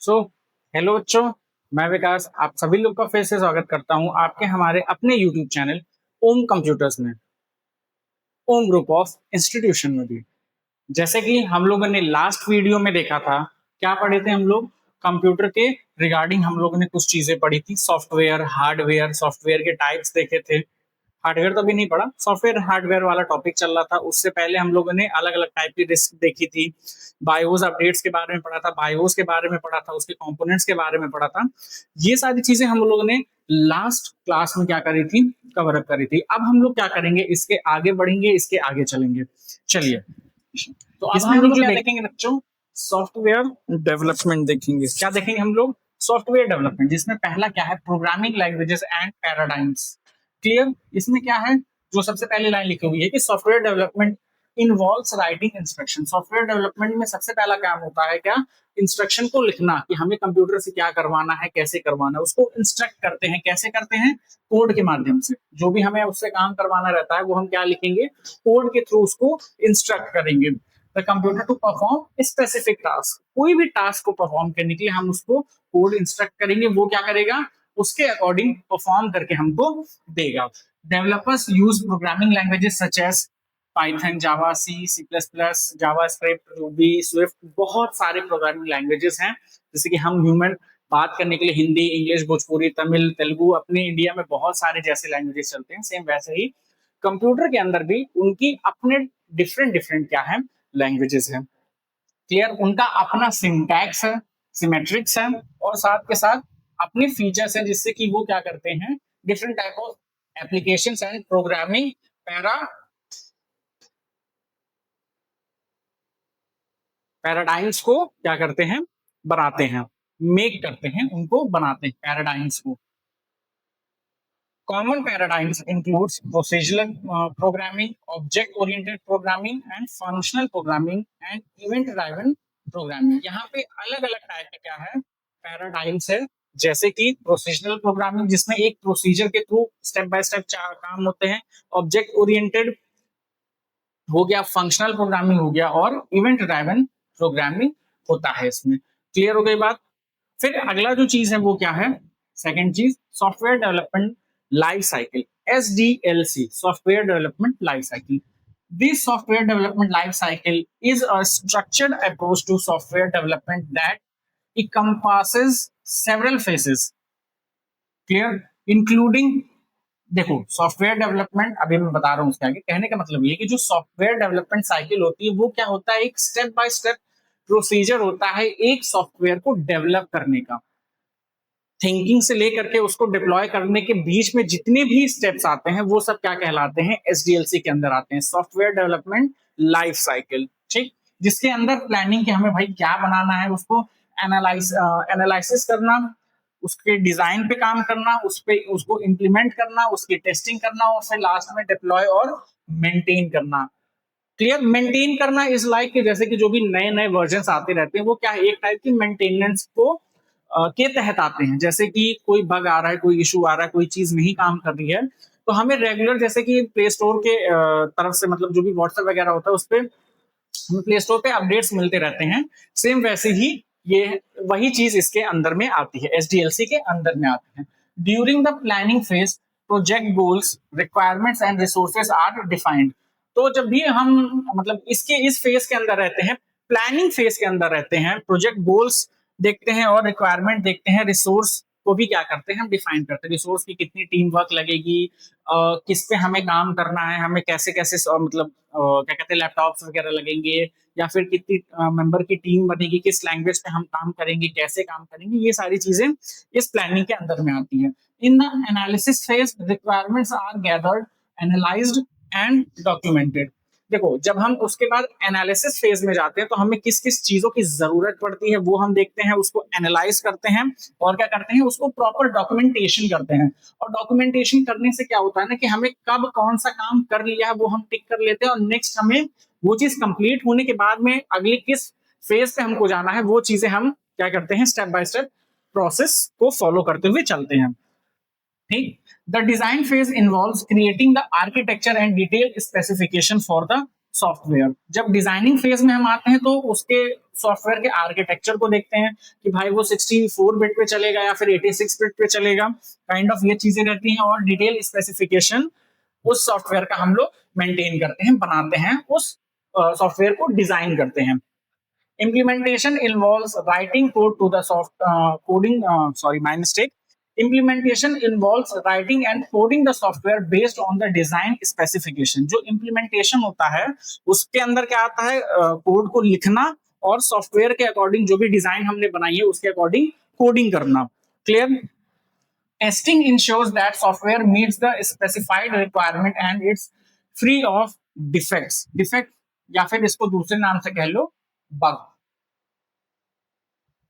So hello बच्चों, मैं विकास आप सभी लोग का फिर से स्वागत करता हूं आपके हमारे अपने यूट्यूब चैनल ओम कंप्यूटर्स में, ओम ग्रुप ऑफ इंस्टीट्यूशन में भी। जैसे कि हम लोगों ने लास्ट वीडियो में देखा था, क्या पढ़े थे हम लोग? कंप्यूटर के रिगार्डिंग हम लोगों ने कुछ चीजें पढ़ी थी, सॉफ्टवेयर हार्डवेयर, सॉफ्टवेयर के टाइप्स देखे थे। हार्डवेयर तो अभी नहीं पढ़ा, सॉफ्टवेयर हार्डवेयर वाला टॉपिक चल रहा था। उससे पहले हम लोगों ने अलग अलग टाइप की डिस्क देखी थी, बायोस अपडेट्स के बारे में पढ़ा था, बायोस के बारे में पढ़ा था, उसके कंपोनेंट्स के बारे में पढ़ा था। ये सारी चीजें हम लोगों ने लास्ट क्लास में क्या करी थी, कवर अप करी थी। अब हम लोग क्या करेंगे, इसके आगे बढ़ेंगे, इसके आगे चलेंगे। चलिए, तो अब हम लोग जो देखेंगे बच्चों, सॉफ्टवेयर डेवलपमेंट देखेंगे। क्या देखेंगे हम लोग? सॉफ्टवेयर डेवलपमेंट, जिसमें पहला क्या है, programming languages and paradigms. Clear? इसमें क्या है, जो सबसे पहले लाइन लिखी हुई है कि software development involves writing instruction. Software development में सबसे पहला काम होता है क्या, इंस्ट्रक्शन को लिखना, कि हमें कंप्यूटर से क्या करवाना है, कैसे करवाना है। उसको इंस्ट्रक्ट करते हैं। कैसे करते हैं? कोड के माध्यम से। जो भी हमें उससे काम करवाना रहता है वो हम क्या लिखेंगे, कोड के थ्रू उसको इंस्ट्रक्ट करेंगे। The computer to perform specific task, कोई भी टास्क को परफॉर्म करने के लिए हम उसको कोड इंस्ट्रक्ट करेंगे, वो क्या करेगा, उसके अकॉर्डिंग परफॉर्म करके हमको देगा। Developers use programming languages such as Python, Java, सी++, जावास्क्रिप्ट, रूबी, स्विफ्ट। बहुत सारे प्रोग्रामिंग लैंग्वेजेस हैं। जैसे कि हम ह्यूमन बात करने के लिए हिंदी, इंग्लिश, भोजपुरी, तमिल, तेलुगु, अपने इंडिया में बहुत सारे जैसे लैंग्वेजेस चलते हैं, सेम वैसे ही कंप्यूटर के अंदर भी उनकी अपने डिफरेंट डिफरेंट क्या है, लैंग्वेजेस हैं। क्लियर? उनका अपना सिंटैक्स है, सिमेट्रिक्स है, और साथ के साथ अपने फीचर्स हैं, जिससे कि वो क्या करते हैं, different type of applications and programming paradigms को क्या करते हैं, बनाते हैं, मेक करते हैं, उनको बनाते हैं पैराडाइम्स को। Common paradigms includes procedural programming, object-oriented programming, and functional programming and event-driven programming। यहाँ पे अलग-अलग टाइप के क्या है, पैराडाइम्स है। जैसे कि प्रोसीजरल प्रोग्रामिंग, जिसमें एक प्रोसीजर के थ्रू स्टेप बाय स्टेप काम होते हैं। ऑब्जेक्ट ओरिएंटेड हो गया, फंक्शनल प्रोग्रामिंग हो गया, और इवेंट ड्राइवन प्रोग्रामिंग होता है इसमें। क्लियर हो गई बात? फिर अगला जो चीज है वो क्या है, सेकंड चीज, software development life cycle, SDLC, software development life cycle. This software development life cycle is a structured approach to software development that encompasses several phases, clear, including, देखो सॉफ्टवेयर डेवलपमेंट अभी मैं बता रहा हूँ उसके आगे। कहने का मतलब ये कि जो सॉफ्टवेयर डेवलपमेंट साइकिल होती है वो क्या होता है, एक स्टेप बाय स्टेप प्रोसीजर होता है एक सॉफ्टवेयर को डेवलप करने का। थिंकिंग से लेकर के उसको डिप्लॉय करने के बीच में जितने भी स्टेप्स आते हैं वो सब क्या कहलाते हैं, SDLC के अंदर आते हैं, सॉफ्टवेयर डेवलपमेंट लाइफ साइकिल। ठीक, जिसके अंदर प्लानिंग के हमें भाई क्या बनाना है, उसको एनालिसिस करना, उसके डिजाइन पे काम करना, उस पे उसको इम्प्लीमेंट करना, उसकी टेस्टिंग करना, और फिर लास्ट में डिप्लॉय और मेंटेन करना। क्लियर? मेंटेन करना इज लाइक जैसे कि जो भी नए नए वर्जन आते रहते हैं वो क्या है, एक टाइप की मेंटेनेंस को के तहत आते हैं। जैसे कि कोई बग आ रहा है, कोई इशू आ रहा है, कोई चीज नहीं काम कर रही है, तो हमें रेगुलर जैसे कि प्ले स्टोर के तरफ से, मतलब जो भी व्हाट्सएप वगैरह होता है उस पर हमें प्ले स्टोर पे अपडेट्स मिलते रहते हैं। सेम वैसे ही ये वही चीज इसके अंदर में आती है, SDLC के अंदर में आती है। During the planning phase project goals, requirements and resources are defined. तो जब भी हम मतलब इसके इस फेज के अंदर रहते हैं, प्लानिंग फेज के अंदर रहते हैं, प्रोजेक्ट गोल्स देखते हैं और रिक्वायरमेंट देखते हैं, रिसोर्स को भी क्या करते हैं, हम डिफाइन करते हैं। रिसोर्स की कितनी टीम वर्क लगेगी, किस पे हमें काम करना है, हमें कैसे कैसे मतलब क्या कहते हैं, लैपटॉप्स वगैरह लगेंगे, या फिर कितनी मेंबर की टीम बनेगी, किस लैंग्वेज पे हम काम करेंगे, कैसे काम करेंगे, ये सारी चीजें इस प्लानिंग के अंदर में आती है। In the analysis phase requirements are gathered, analysed and documented. देखो जब हम उसके बाद एनालिसिस फेज में जाते हैं तो हमें किस किस चीजों की जरूरत पड़ती है वो हम देखते हैं, उसको एनालाइज करते हैं, और क्या करते हैं, उसको प्रॉपर डॉक्यूमेंटेशन करते हैं। और डॉक्यूमेंटेशन करने से क्या होता है ना, कि हमें कब कौन सा काम कर लिया है वो हम टिक कर लेते हैं, और नेक्स्ट हमें वो चीज कंप्लीट होने के बाद में अगली किस फेज पे हमको जाना है वो चीजें हम क्या करते हैं, स्टेप बाय स्टेप प्रोसेस को फॉलो करते हुए चलते हैं। ठीक, the design phase involves creating the architecture and detail specification for the software. जब डिजाइनिंग फेज में हम आते हैं तो उसके सॉफ्टवेयर के आर्किटेक्चर को देखते हैं कि भाई वो 64 बिट पे चलेगा या फिर 86 बिट पे चलेगा, काइंड ऑफ ये चीजें रहती हैं। और डिटेल स्पेसिफिकेशन उस सॉफ्टवेयर का हम लोग मेंटेन करते हैं, बनाते हैं, उस सॉफ्टवेयर को डिजाइन करते हैं। Implementation involves writing code to the coding. Sorry, my mistake. Implementation involves writing and coding the software based on the design specification. जो implementation होता है उसके अंदर क्या आता है, कोड को लिखना और सॉफ्टवेयर के अकॉर्डिंग जो भी डिजाइन हमने बनाई है उसके अकॉर्डिंग कोडिंग करना। Clear? Testing ensures that software meets the specified requirement and it's free of defects. Defect या फिर इसको दूसरे नाम से कह लो बग,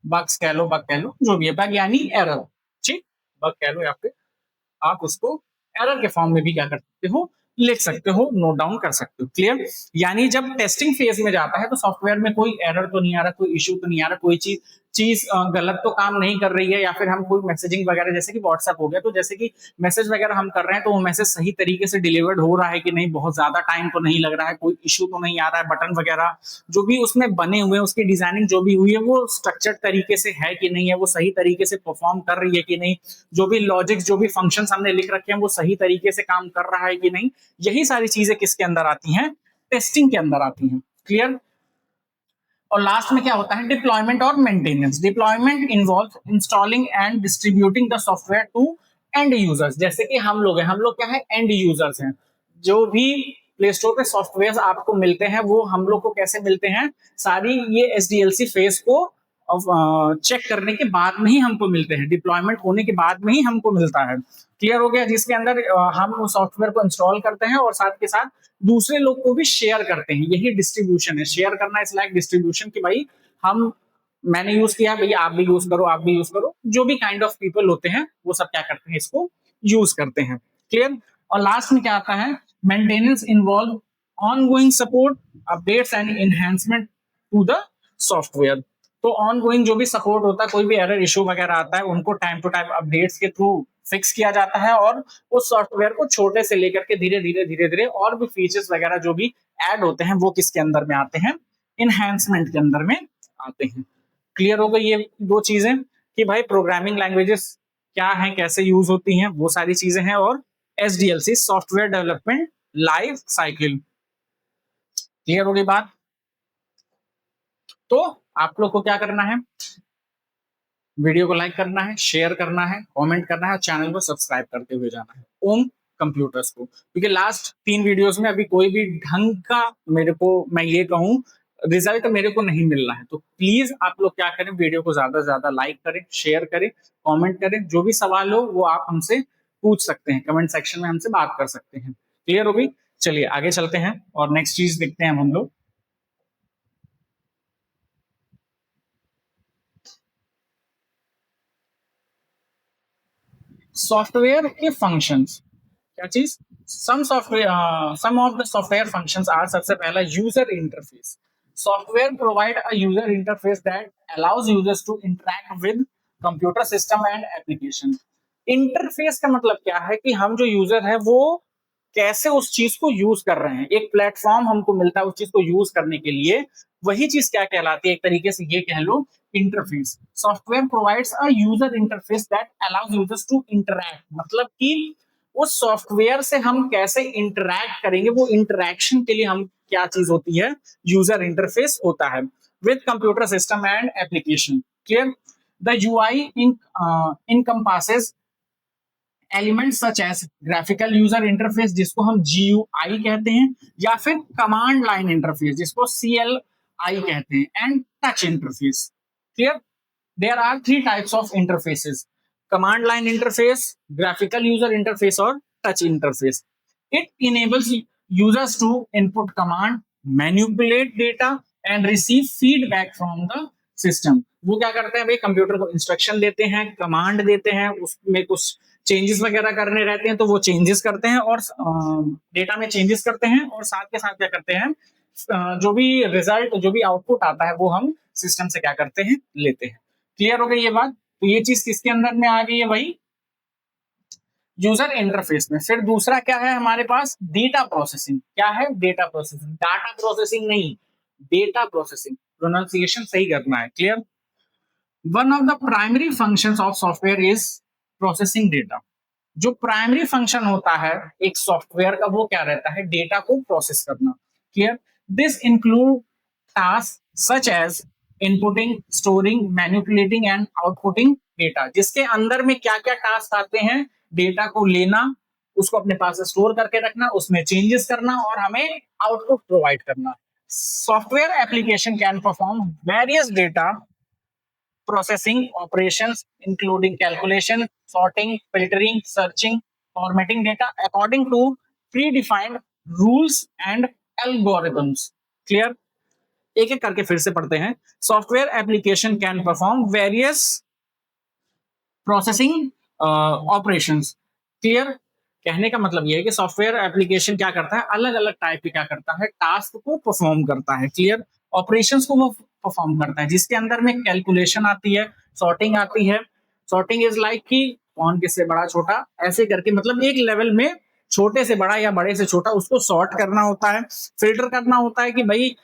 बग्स कह लो, बग कह लो, जो भी है, बग यानी एरर, ठीक, बग कह लो या फिर आप उसको एरर के फॉर्म में भी क्या कर सकते हो, लिख सकते हो, नोट डाउन कर सकते हो। क्लियर? यानी जब टेस्टिंग फेज में जाता है तो सॉफ्टवेयर में कोई एरर तो नहीं आ रहा, कोई इश्यू तो नहीं आ रहा, कोई चीज चीज गलत तो काम नहीं कर रही है, या फिर हम कोई मैसेजिंग वगैरह जैसे कि व्हाट्सएप हो गया, तो जैसे कि मैसेज वगैरह हम कर रहे हैं तो वो मैसेज सही तरीके से डिलीवर्ड हो रहा है कि नहीं, बहुत ज्यादा टाइम तो नहीं लग रहा है, कोई इश्यू तो नहीं आ रहा है, बटन वगैरह जो भी उसमें बने हुए हैं उसकी डिजाइनिंग जो भी हुई है वो स्ट्रक्चर्ड तरीके से है कि नहीं है, वो सही तरीके से परफॉर्म कर रही है कि नहीं, जो भी लॉजिक्स जो भी फंक्शंस हमने लिख रखे हैं वो सही तरीके से काम कर रहा है कि नहीं, यही सारी चीजें किसके अंदर आती हैं, टेस्टिंग के अंदर आती हैं। क्लियर? और लास्ट में क्या होता है, डिप्लॉयमेंट और maintenance. Deployment involve installing and distributing the software to end users. जैसे कि हम लोग हैं, हम लोग क्या है, एंड यूजर्स हैं। जो भी प्ले स्टोर पे सॉफ्टवेयर आपको मिलते हैं वो हम लोग को कैसे मिलते हैं, सारी ये एसडीएलसी फेज को चेक करने के बाद में ही हमको मिलते हैं, डिप्लॉयमेंट होने के बाद में ही हमको मिलता है। क्लियर हो गया? जिसके अंदर हम उस सॉफ्टवेयर को इंस्टॉल करते हैं और साथ के साथ दूसरे लोग को भी शेयर करते हैं, यही डिस्ट्रीब्यूशन है। शेयर करना इज लाइक डिस्ट्रीब्यूशन, कि भाई हम मैंने यूज किया, भैया आप भी यूज करो, आप भी यूज करो, जो भी काइंड ऑफ पीपल होते हैं वो सब क्या करते हैं, इसको यूज करते हैं। क्लियर? और लास्ट में क्या आता है, maintenance involve ongoing support, updates and enhancement to the software. तो ऑनगोइंग जो भी सपोर्ट होता है, कोई भी एरर इशू वगैरह आता है उनको टाइम टू टाइम अपडेट्स के थ्रू फिक्स किया जाता है, और उस सॉफ्टवेयर को छोटे से लेकर के धीरे धीरे धीरे धीरे और भी फीचर्स वगैरह जो भी ऐड होते हैं वो किसके अंदर में आते हैं, इनहैंसमेंट के अंदर में आते हैं। क्लियर हो गई ये दो चीजें कि भाई प्रोग्रामिंग लैंग्वेजेस क्या है, कैसे यूज होती हैं, वो सारी चीजें हैं, और SDLC software development life cycle. Clear हो गई बात? तो आप लोग को क्या करना है, वीडियो को लाइक करना है, शेयर करना है, कमेंट करना है और चैनल को सब्सक्राइब करते हुए जाना है ओम कंप्यूटर्स को, क्योंकि लास्ट 3 वीडियोस में अभी कोई भी ढंग का मेरे को, मैं ये कहूं, रिजल्ट मेरे को नहीं मिल रहा है। तो प्लीज आप लोग क्या करें, वीडियो को ज्यादा से ज्यादा लाइक करें, शेयर करें, कमेंट करें, जो भी सवाल हो वो आप हमसे पूछ सकते हैं, कमेंट सेक्शन में हमसे बात कर सकते हैं। क्लियर हो गई? चलिए आगे चलते हैं और नेक्स्ट चीज देखते हैं हम लोग। सॉफ्टवेयर के फंक्शंस, क्या चीज, some of the software functions are, सबसे पहला user interface. Software provide a user interface that allows users to interact with computer system and application. Interface का मतलब क्या है कि हम जो यूजर है वो कैसे उस चीज को यूज कर रहे हैं, एक प्लेटफॉर्म हमको मिलता है उस चीज को यूज करने के लिए, वही चीज क्या कहलाती है, एक तरीके से ये कह लो interface. Software provides a user interface that allows users to interact, मतलब कि उस सॉफ्टवेयर से हम कैसे इंटरैक्ट करेंगे, वो इंटरैक्शन के लिए हम क्या चीज होती है, यूजर इंटरफेस होता है with computer system and application. Clear? The UI encompasses element such as graphical user interface जिसको हम GUI कहते हैं, या फिर कमांड लाइन इंटरफेस जिसको CLI कहते हैं, and touch interface. Clear? There are 3 types of interfaces, command line interface, graphical user interface और touch interface. It enables users to input command, manipulate data and receive feedback from the system. वो क्या करते हैं भाई, computer को instruction देते हैं, command देते हैं, उसमें कुछ चेंजेस वगैरह करने रहते हैं तो वो चेंजेस करते हैं, और डेटा में चेंजेस करते हैं, और साथ के साथ क्या करते हैं, जो भी रिजल्ट, जो भी आउटपुट आता है वो हम सिस्टम से क्या करते हैं, लेते हैं। क्लियर हो गई ये बात? तो ये चीज किसके अंदर में आ गई है भाई, यूजर इंटरफेस में। फिर दूसरा क्या है हमारे पास, डेटा प्रोसेसिंग। क्या है? डेटा प्रोसेसिंग, डाटा प्रोसेसिंग नहीं, डेटा प्रोसेसिंग। प्रोनाउंसिएशन सही करना है। Clear? One of the primary functions of software is processing data. जो प्राइमरी फंक्शन होता है एक सॉफ्टवेयर का वो क्या रहता है? डेटा को प्रोसेस करना। Clear? This include task such as inputting, storing, manipulating and outputting data. जिसके अंदर में क्या क्या टास्क आते हैं? डेटा को लेना, उसको अपने पास स्टोर करके रखना, उसमें चेंजेस करना और हमें आउटपुट प्रोवाइड करना। Software application can perform various data processing operations including calculation, sorting, filtering, searching, formatting data according to predefined rules and algorithms. Clear? एक एक करके फिर से पढ़ते हैं। Software application can perform various processing operations. Clear? कहने का मतलब यह है कि सॉफ्टवेयर एप्लीकेशन क्या करता है? अलग अलग टाइप के क्या करता है? टास्क को परफॉर्म करता है। क्लियर? ऑपरेशंस को वो परफॉर्म करता है जिसके अंदर में कैलकुलेशन आती है, सॉर्टिंग आती है। सॉर्टिंग इज लाइक कि कौन किससे बड़ा छोटा ऐसे करके, मतलब एक लेवल में छोटे से बड़ा या बड़े से छोटा उसको सॉर्ट करना होता है। फिल्टर करना होता है कि भाई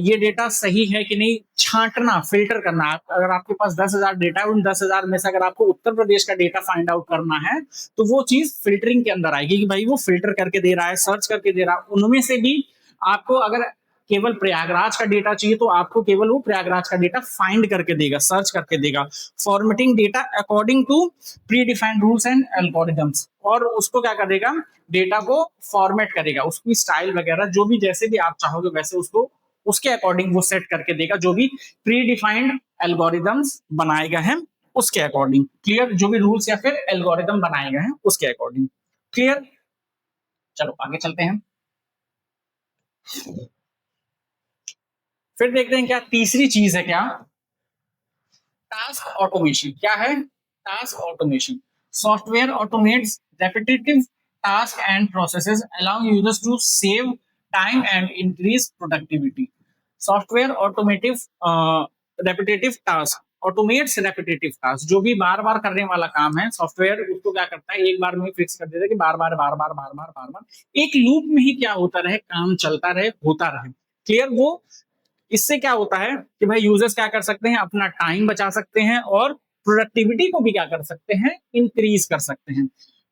ये डेटा सही है कि नहीं, छांटना, फिल्टर करना। अगर आपके पास 10,000 डेटा है, उन 10,000 में से अगर आपको उत्तर प्रदेश का डेटा फाइंड आउट करना है तो वो चीज फिल्टरिंग के अंदर आएगी कि भाई वो फिल्टर करके दे रहा है, सर्च करके दे रहा है। उनमें से भी आपको अगर केवल प्रयागराज का डेटा चाहिए तो आपको केवल वो प्रयागराज का डेटा फाइंड करके देगा, सर्च करके देगा। Formatting data according to predefined rules and algorithms, और उसको क्या करेगा? डेटा को फॉर्मेट करेगा, उसकी स्टाइल वगैरह जो भी जैसे भी आप चाहोगे वैसे उसको उसके अकॉर्डिंग वो सेट करके देगा, जो भी प्री डिफाइंड एल्गोरिथम्स बनाए गए हैं उसके अकॉर्डिंग। क्लियर? जो भी रूल्स या फिर एल्गोरिथम बनाए गए हैं उसके अकॉर्डिंग। क्लियर? चलो आगे चलते हैं। फिर देखते हैं क्या तीसरी चीज है। क्या? Task automation. क्या है? Task automation. Software automates repetitive tasks and processes, allowing users to save time and increase productivity. Software automative repetitive task automates repetitive task, जो भी बार बार करने वाला काम है सॉफ्टवेयर उसको क्या करता है? एक बार में फिक्स कर देता है कि बार बार बार बार बार बार बार बार एक लूप में ही क्या होता रहे, काम चलता रहे, होता रहे। क्लियर? वो इससे क्या होता है कि भाई यूजर्स क्या कर सकते हैं? अपना टाइम बचा सकते हैं और प्रोडक्टिविटी को भी क्या कर सकते हैं? इंक्रीज कर सकते हैं।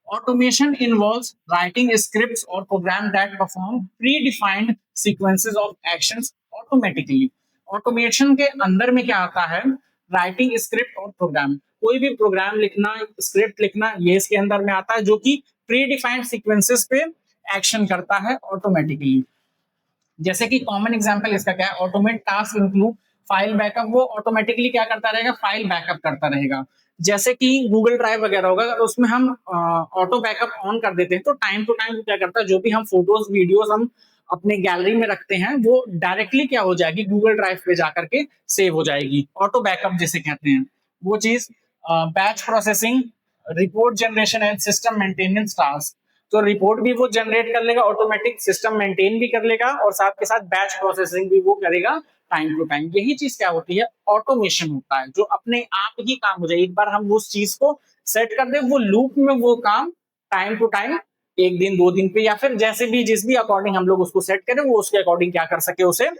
ऑटोमेशन इन्वॉल्व्स राइटिंग स्क्रिप्ट्स और program that perform predefined sequences of actions automatically. Automation के अंदर में क्या आता है? राइटिंग स्क्रिप्ट और प्रोग्राम। कोई भी प्रोग्राम लिखना, स्क्रिप्ट लिखना, ये इसके अंदर में आता है जो कि प्री डिफाइंड सीक्वेंसेस पे एक्शन करता है ऑटोमेटिकली। जैसे कि कॉमन एग्जांपल इसका क्या है? Automate task include file backup. वो ऑटोमेटिकली क्या करता रहेगा? फाइल बैकअप करता रहेगा। जैसे कि गूगल ड्राइव वगैरह होगा, अगर उसमें हम ऑटो बैकअप ऑन कर देते हैं तो टाइम टू टाइम क्या करता है? जो भी हम फोटोज वीडियोस हम अपने गैलरी में रखते हैं वो डायरेक्टली क्या हो जाएगी? गूगल ड्राइव पे जाकर के सेव हो जाएगी। ऑटो बैकअप जिसे कहते हैं वो चीज। Batch processing, report generation and system maintenance task. तो रिपोर्ट भी वो जनरेट कर लेगा ऑटोमेटिक, सिस्टम मेंटेन भी कर लेगा और साथ के साथ बैच प्रोसेसिंग भी वो करेगा टाइम टू टाइम। यही चीज क्या होती है? ऑटोमेशन होता है, जो अपने आप ही काम हो जाए। एक बार हम उस चीज को सेट कर दे, वो लूप में वो काम टाइम टू टाइम, एक दिन 2 दिन पे या फिर जैसे भी जिस भी अकॉर्डिंग हम लोग उसको सेट करें वो उसके अकॉर्डिंग क्या कर सके? उसे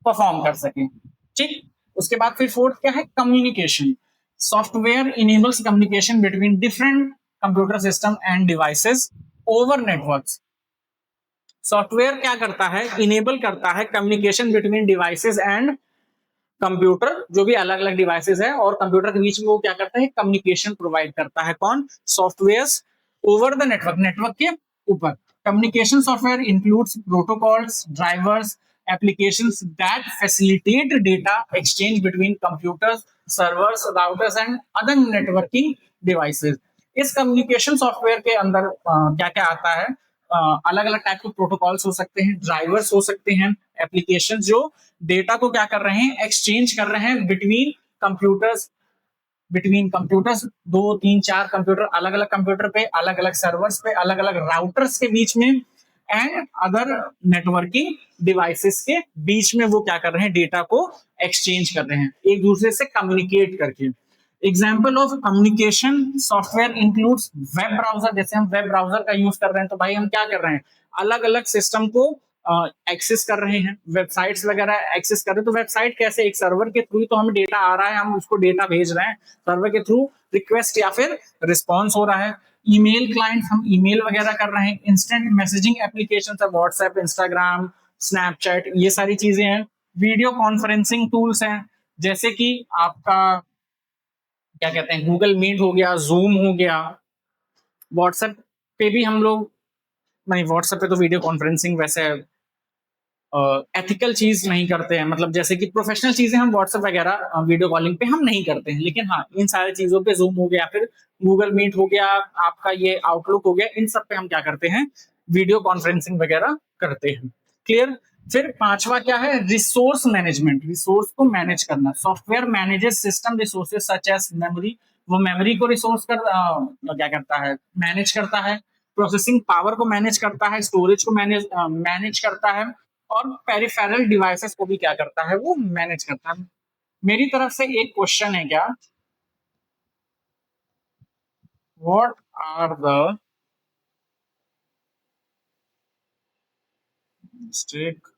परफॉर्म कर सके। ठीक? उसके बाद फिर फोर्थ क्या है? Communication. Software enables communication between different computer system end devices over networks. Software क्या करता है? इनेबल करता है communication between devices and computer, जो भी अलग अलग डिवाइसेस है और कंप्यूटर के बीच में वो क्या करता है? कम्युनिकेशन प्रोवाइड करता है। कौन? Software over the network, network के ऊपर। Communication software includes protocols, drivers, applications that facilitate data exchange between computers, servers, routers and other networking devices. इस कम्युनिकेशन सॉफ्टवेयर के अंदर क्या क्या आता है? अलग अलग टाइप के प्रोटोकॉल्स हो सकते हैं, ड्राइवर्स हो सकते हैं, एप्लीकेशन जो डेटा को क्या कर रहे हैं? एक्सचेंज कर रहे हैं बिटवीन कंप्यूटर्स 2 3 4 कंप्यूटर, अलग अलग कंप्यूटर पे, अलग अलग सर्वर्स पे, अलग अलग राउटर्स के बीच में एंड अदर नेटवर्किंग डिवाइसेस के बीच में वो क्या कर रहे हैं? डेटा को एक्सचेंज कर रहे हैं एक दूसरे से कम्युनिकेट करके। Example of communication software includes web browser. जैसे हम वेब ब्राउजर का यूज कर रहे हैं तो भाई हम क्या कर रहे हैं? अलग अलग सिस्टम को एक्सेस कर रहे हैं, वेबसाइट्स वगैरह एक्सेस कर रहे हैं, तो वेबसाइट कैसे, एक सर्वर के थ्रू तो हमें डेटा आ रहा है, हम उसको डेटा भेज रहे हैं सर्वर के थ्रू, रिक्वेस्ट या फिर रिस्पॉन्स हो रहा है। ईमेल क्लाइंट, हम ईमेल वगैरह कर रहे हैं। इंस्टेंट मैसेजिंग एप्लीकेशन है, व्हाट्सएप, इंस्टाग्राम, स्नैपचैट, ये सारी चीजें हैं। वीडियो कॉन्फ्रेंसिंग टूल्स हैं, जैसे कि आपका क्या कहते हैं, गूगल मीट हो गया, जूम हो गया। व्हाट्सएप पे भी हम लोग, नहीं व्हाट्सएप पे तो वीडियो कॉन्फ्रेंसिंग वैसे एथिकल चीज नहीं करते हैं, मतलब जैसे कि प्रोफेशनल चीजें हम व्हाट्सएप वगैरह वीडियो कॉलिंग पे हम नहीं करते हैं, लेकिन हाँ इन सारी चीजों पे जूम हो गया, फिर गूगल मीट हो गया, आपका ये आउटलुक हो गया, इन सब पे हम क्या करते हैं, वीडियो कॉन्फ्रेंसिंग वगैरह करते हैं। क्लियर। फिर पांचवा क्या है, रिसोर्स मैनेजमेंट, रिसोर्स को मैनेज करना। Software manages system resources such as memory, वो मेमोरी को रिसोर्स कर क्या करता है, मैनेज करता है। प्रोसेसिंग पावर को मैनेज करता है, स्टोरेज को मैनेज करता है, और पेरिफेरल डिवाइसेस को भी क्या करता है, वो मैनेज करता है। मेरी तरफ से एक क्वेश्चन है, क्या, what are the stake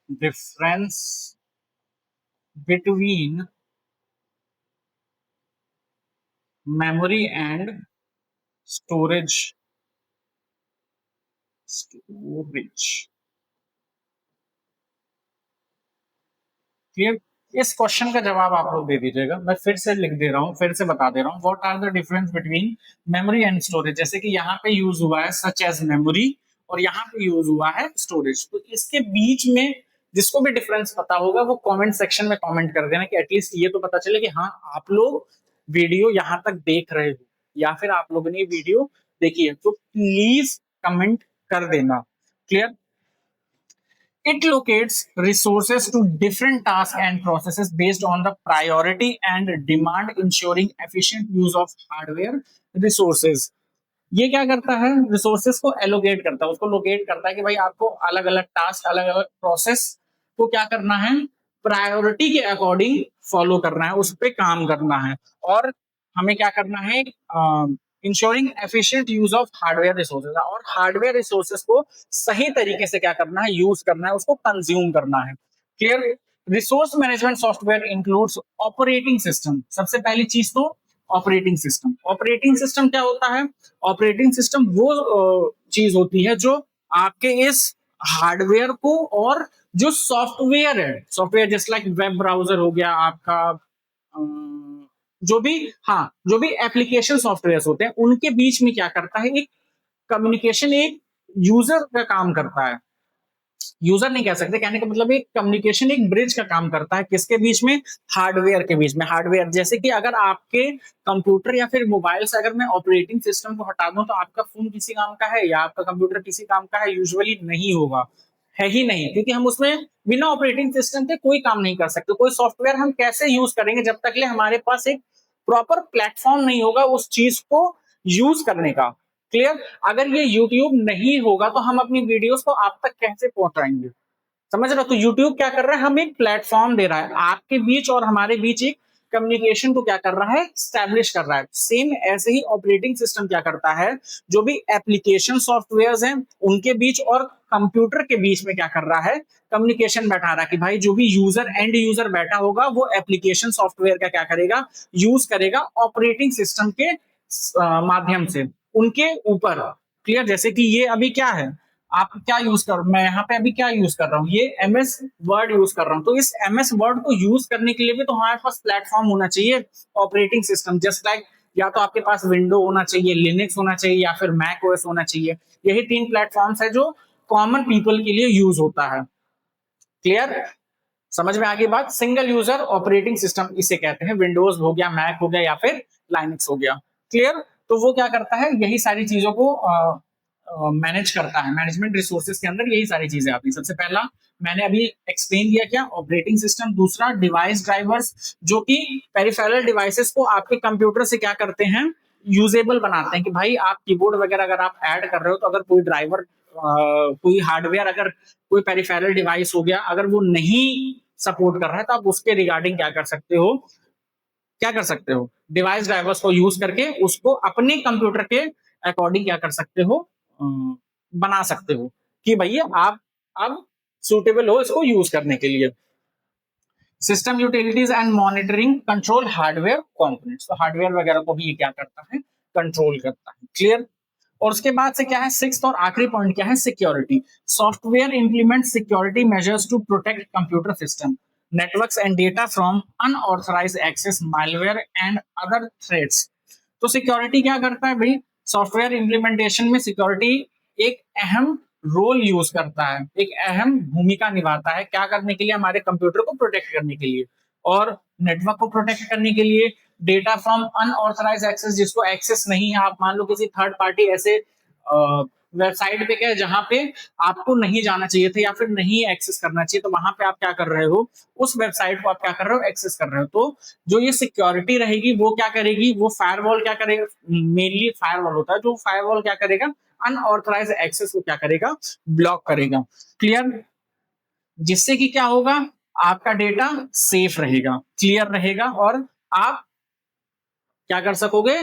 difference between memory and storage, storage. Clear. इस क्वेश्चन का जवाब आप लोग दे दीजिएगा, मैं फिर से लिख दे रहा हूँ, फिर से बता दे रहा हूँ। What are the difference between memory and storage, जैसे कि यहाँ पे यूज हुआ है सच एज मेमोरी, और यहाँ पे यूज हुआ है स्टोरेज, तो इसके बीच में जिसको भी डिफरेंस पता होगा वो कमेंट सेक्शन में कमेंट कर देना, कि एटलीस्ट ये तो पता चले कि हाँ आप लोग वीडियो यहाँ तक देख रहे हो, या फिर आप लोगों ने वीडियो देखी है, तो प्लीज कमेंट कर देना। Clear. It locates resources to different tasks and processes based on the priority and demand, ensuring efficient use of hardware resources. ये क्या करता है, रिसोर्सेज को एलोकेट करता है, उसको लोकेट करता है कि भाई आपको अलग अलग टास्क, अलग अलग प्रोसेस को क्या करना है, प्रायोरिटी के अकॉर्डिंग फॉलो करना है, उस पर काम करना है, और हमें क्या करना है, ensuring efficient use of hardware resources, और हार्डवेयर रिसोर्सेज को सही तरीके से क्या करना है, यूज करना है, उसको कंज्यूम करना है। Clear. Resource management software includes operating system, सबसे पहली चीज तो ऑपरेटिंग सिस्टम। ऑपरेटिंग सिस्टम क्या होता है, ऑपरेटिंग सिस्टम वो चीज होती है जो आपके इस हार्डवेयर को, और जो सॉफ्टवेयर है, सॉफ्टवेयर जैसे लाइक वेब ब्राउजर हो गया आपका, जो भी, हाँ जो भी एप्लीकेशन सॉफ्टवेयर होते हैं, उनके बीच में क्या करता है, एक कम्युनिकेशन, एक यूजर का काम करता है। यूजर नहीं कह सकते, कहने का मतलब एक कम्युनिकेशन, एक ब्रिज का काम करता है, किसके बीच में, हार्डवेयर के बीच में। हार्डवेयर जैसे कि अगर आपके कंप्यूटर या फिर मोबाइल से अगर मैं ऑपरेटिंग सिस्टम को हटा दूं, तो आपका फोन किसी काम का है या आपका कंप्यूटर किसी काम का है, यूजुअली नहीं होगा, है ही नहीं, क्योंकि हम उसमें बिना ऑपरेटिंग सिस्टम के कोई काम नहीं कर सकते। कोई सॉफ्टवेयर हम कैसे यूज करेंगे जब तक ले हमारे पास एक प्रॉपर प्लेटफॉर्म नहीं होगा उस चीज को यूज करने का। क्लियर। अगर ये यूट्यूब नहीं होगा तो हम अपनी वीडियोस को आप तक कैसे पहुंचाएंगे, समझ रहे हो। तो यूट्यूब क्या कर रहा है, हमें एक प्लेटफॉर्म दे रहा है, आपके बीच और हमारे बीच एक कम्युनिकेशन को क्या कर रहा है, स्टैब्लिश कर रहा है। सेम ऐसे ही ऑपरेटिंग सिस्टम क्या करता है, जो भी एप्लीकेशन सॉफ्टवेयर हैं उनके बीच और कंप्यूटर के बीच में क्या कर रहा है, कम्युनिकेशन बैठा रहा है, कि भाई जो भी यूजर, एंड यूजर बैठा होगा, वो एप्लीकेशन सॉफ्टवेयर का क्या करेगा, यूज करेगा ऑपरेटिंग सिस्टम के माध्यम से उनके ऊपर। क्लियर। जैसे कि ये अभी क्या है, आप क्या यूज कर, मैं यहाँ पे अभी क्या यूज कर रहा हूँ, ये एमएस वर्ड यूज कर रहा हूँ, तो इस एमएस वर्ड को यूज करने के लिए भी तो हमारे पास प्लेटफॉर्म होना चाहिए, ऑपरेटिंग सिस्टम। जस्ट लाइक या तो आपके पास विंडो होना चाहिए, लिनक्स होना चाहिए, या फिर मैक ओएस होना चाहिए। यही तीन प्लेटफॉर्म्स है जो कॉमन पीपल के लिए यूज होता है। क्लियर। समझ में आ गई बात। सिंगल यूजर ऑपरेटिंग सिस्टम इसे कहते हैं, विंडोज हो गया, मैक हो गया, या फिर लाइनक्स हो गया। क्लियर। तो वो क्या करता है, यही सारी चीजों को मैनेज करता है। मैनेजमेंट रिसोर्सेज के अंदर यही सारी चीजें आती है। सबसे पहला मैंने अभी एक्सप्लेन किया, क्या, ऑपरेटिंग सिस्टम। दूसरा डिवाइस ड्राइवर्स, जो कि पेरिफेरल डिवाइसेस को आपके कंप्यूटर से क्या करते हैं, यूजेबल बनाते हैं, कि भाई आप कीबोर्ड वगैरह अगर आप ऐड कर रहे हो, तो अगर कोई ड्राइवर, कोई हार्डवेयर, अगर कोई पेरिफेरल डिवाइस हो गया, अगर वो नहीं सपोर्ट कर रहा है, तो आप उसके रिगार्डिंग क्या कर सकते हो, क्या कर सकते हो, डिवाइस ड्राइवर्स को यूज करके उसको अपने कंप्यूटर के अकॉर्डिंग क्या कर सकते हो, बना सकते हो कि भैया आप अब सूटेबल हो इसको यूज करने के लिए। System utilities and monitoring control hardware components, तो हार्डवेयर वगैरह को भी ये क्या करता है, कंट्रोल करता है। क्लियर। और उसके बाद से क्या है, सिक्स्थ और आखिरी पॉइंट क्या है, security. Software implement security measures to protect computer system networks and data from unauthorised access, malware and other threats. तो सिक्योरिटी क्या करता है भाई, सॉफ्टवेयर इंप्लीमेंटेशन में सिक्योरिटी एक अहम रोल यूज करता है, एक अहम भूमिका निभाता है, क्या करने के लिए, हमारे कंप्यूटर को प्रोटेक्ट करने के लिए और नेटवर्क को प्रोटेक्ट करने के लिए, डेटा फ्रॉम अनऑथराइज एक्सेस, जिसको एक्सेस नहीं है, आप मान लो किसी थर्ड पार्टी ऐसे वेबसाइट पे क्या है जहां पे आपको नहीं जाना चाहिए था या फिर नहीं एक्सेस करना चाहिए, तो वहां पे आप क्या कर रहे हो, उस वेबसाइट को आप क्या कर रहे हो, एक्सेस कर रहे हो। तो जो ये सिक्योरिटी रहेगी वो क्या करेगी, वो फायरवॉल क्या करेगा, मेनली फायरवॉल होता है, जो फायरवॉल क्या करेगा, अनऑथराइज एक्सेस को क्या करेगा, ब्लॉक करेगा। क्लियर। जिससे कि क्या होगा, आपका डेटा सेफ रहेगा, क्लियर रहेगा और आप क्या कर सकोगे,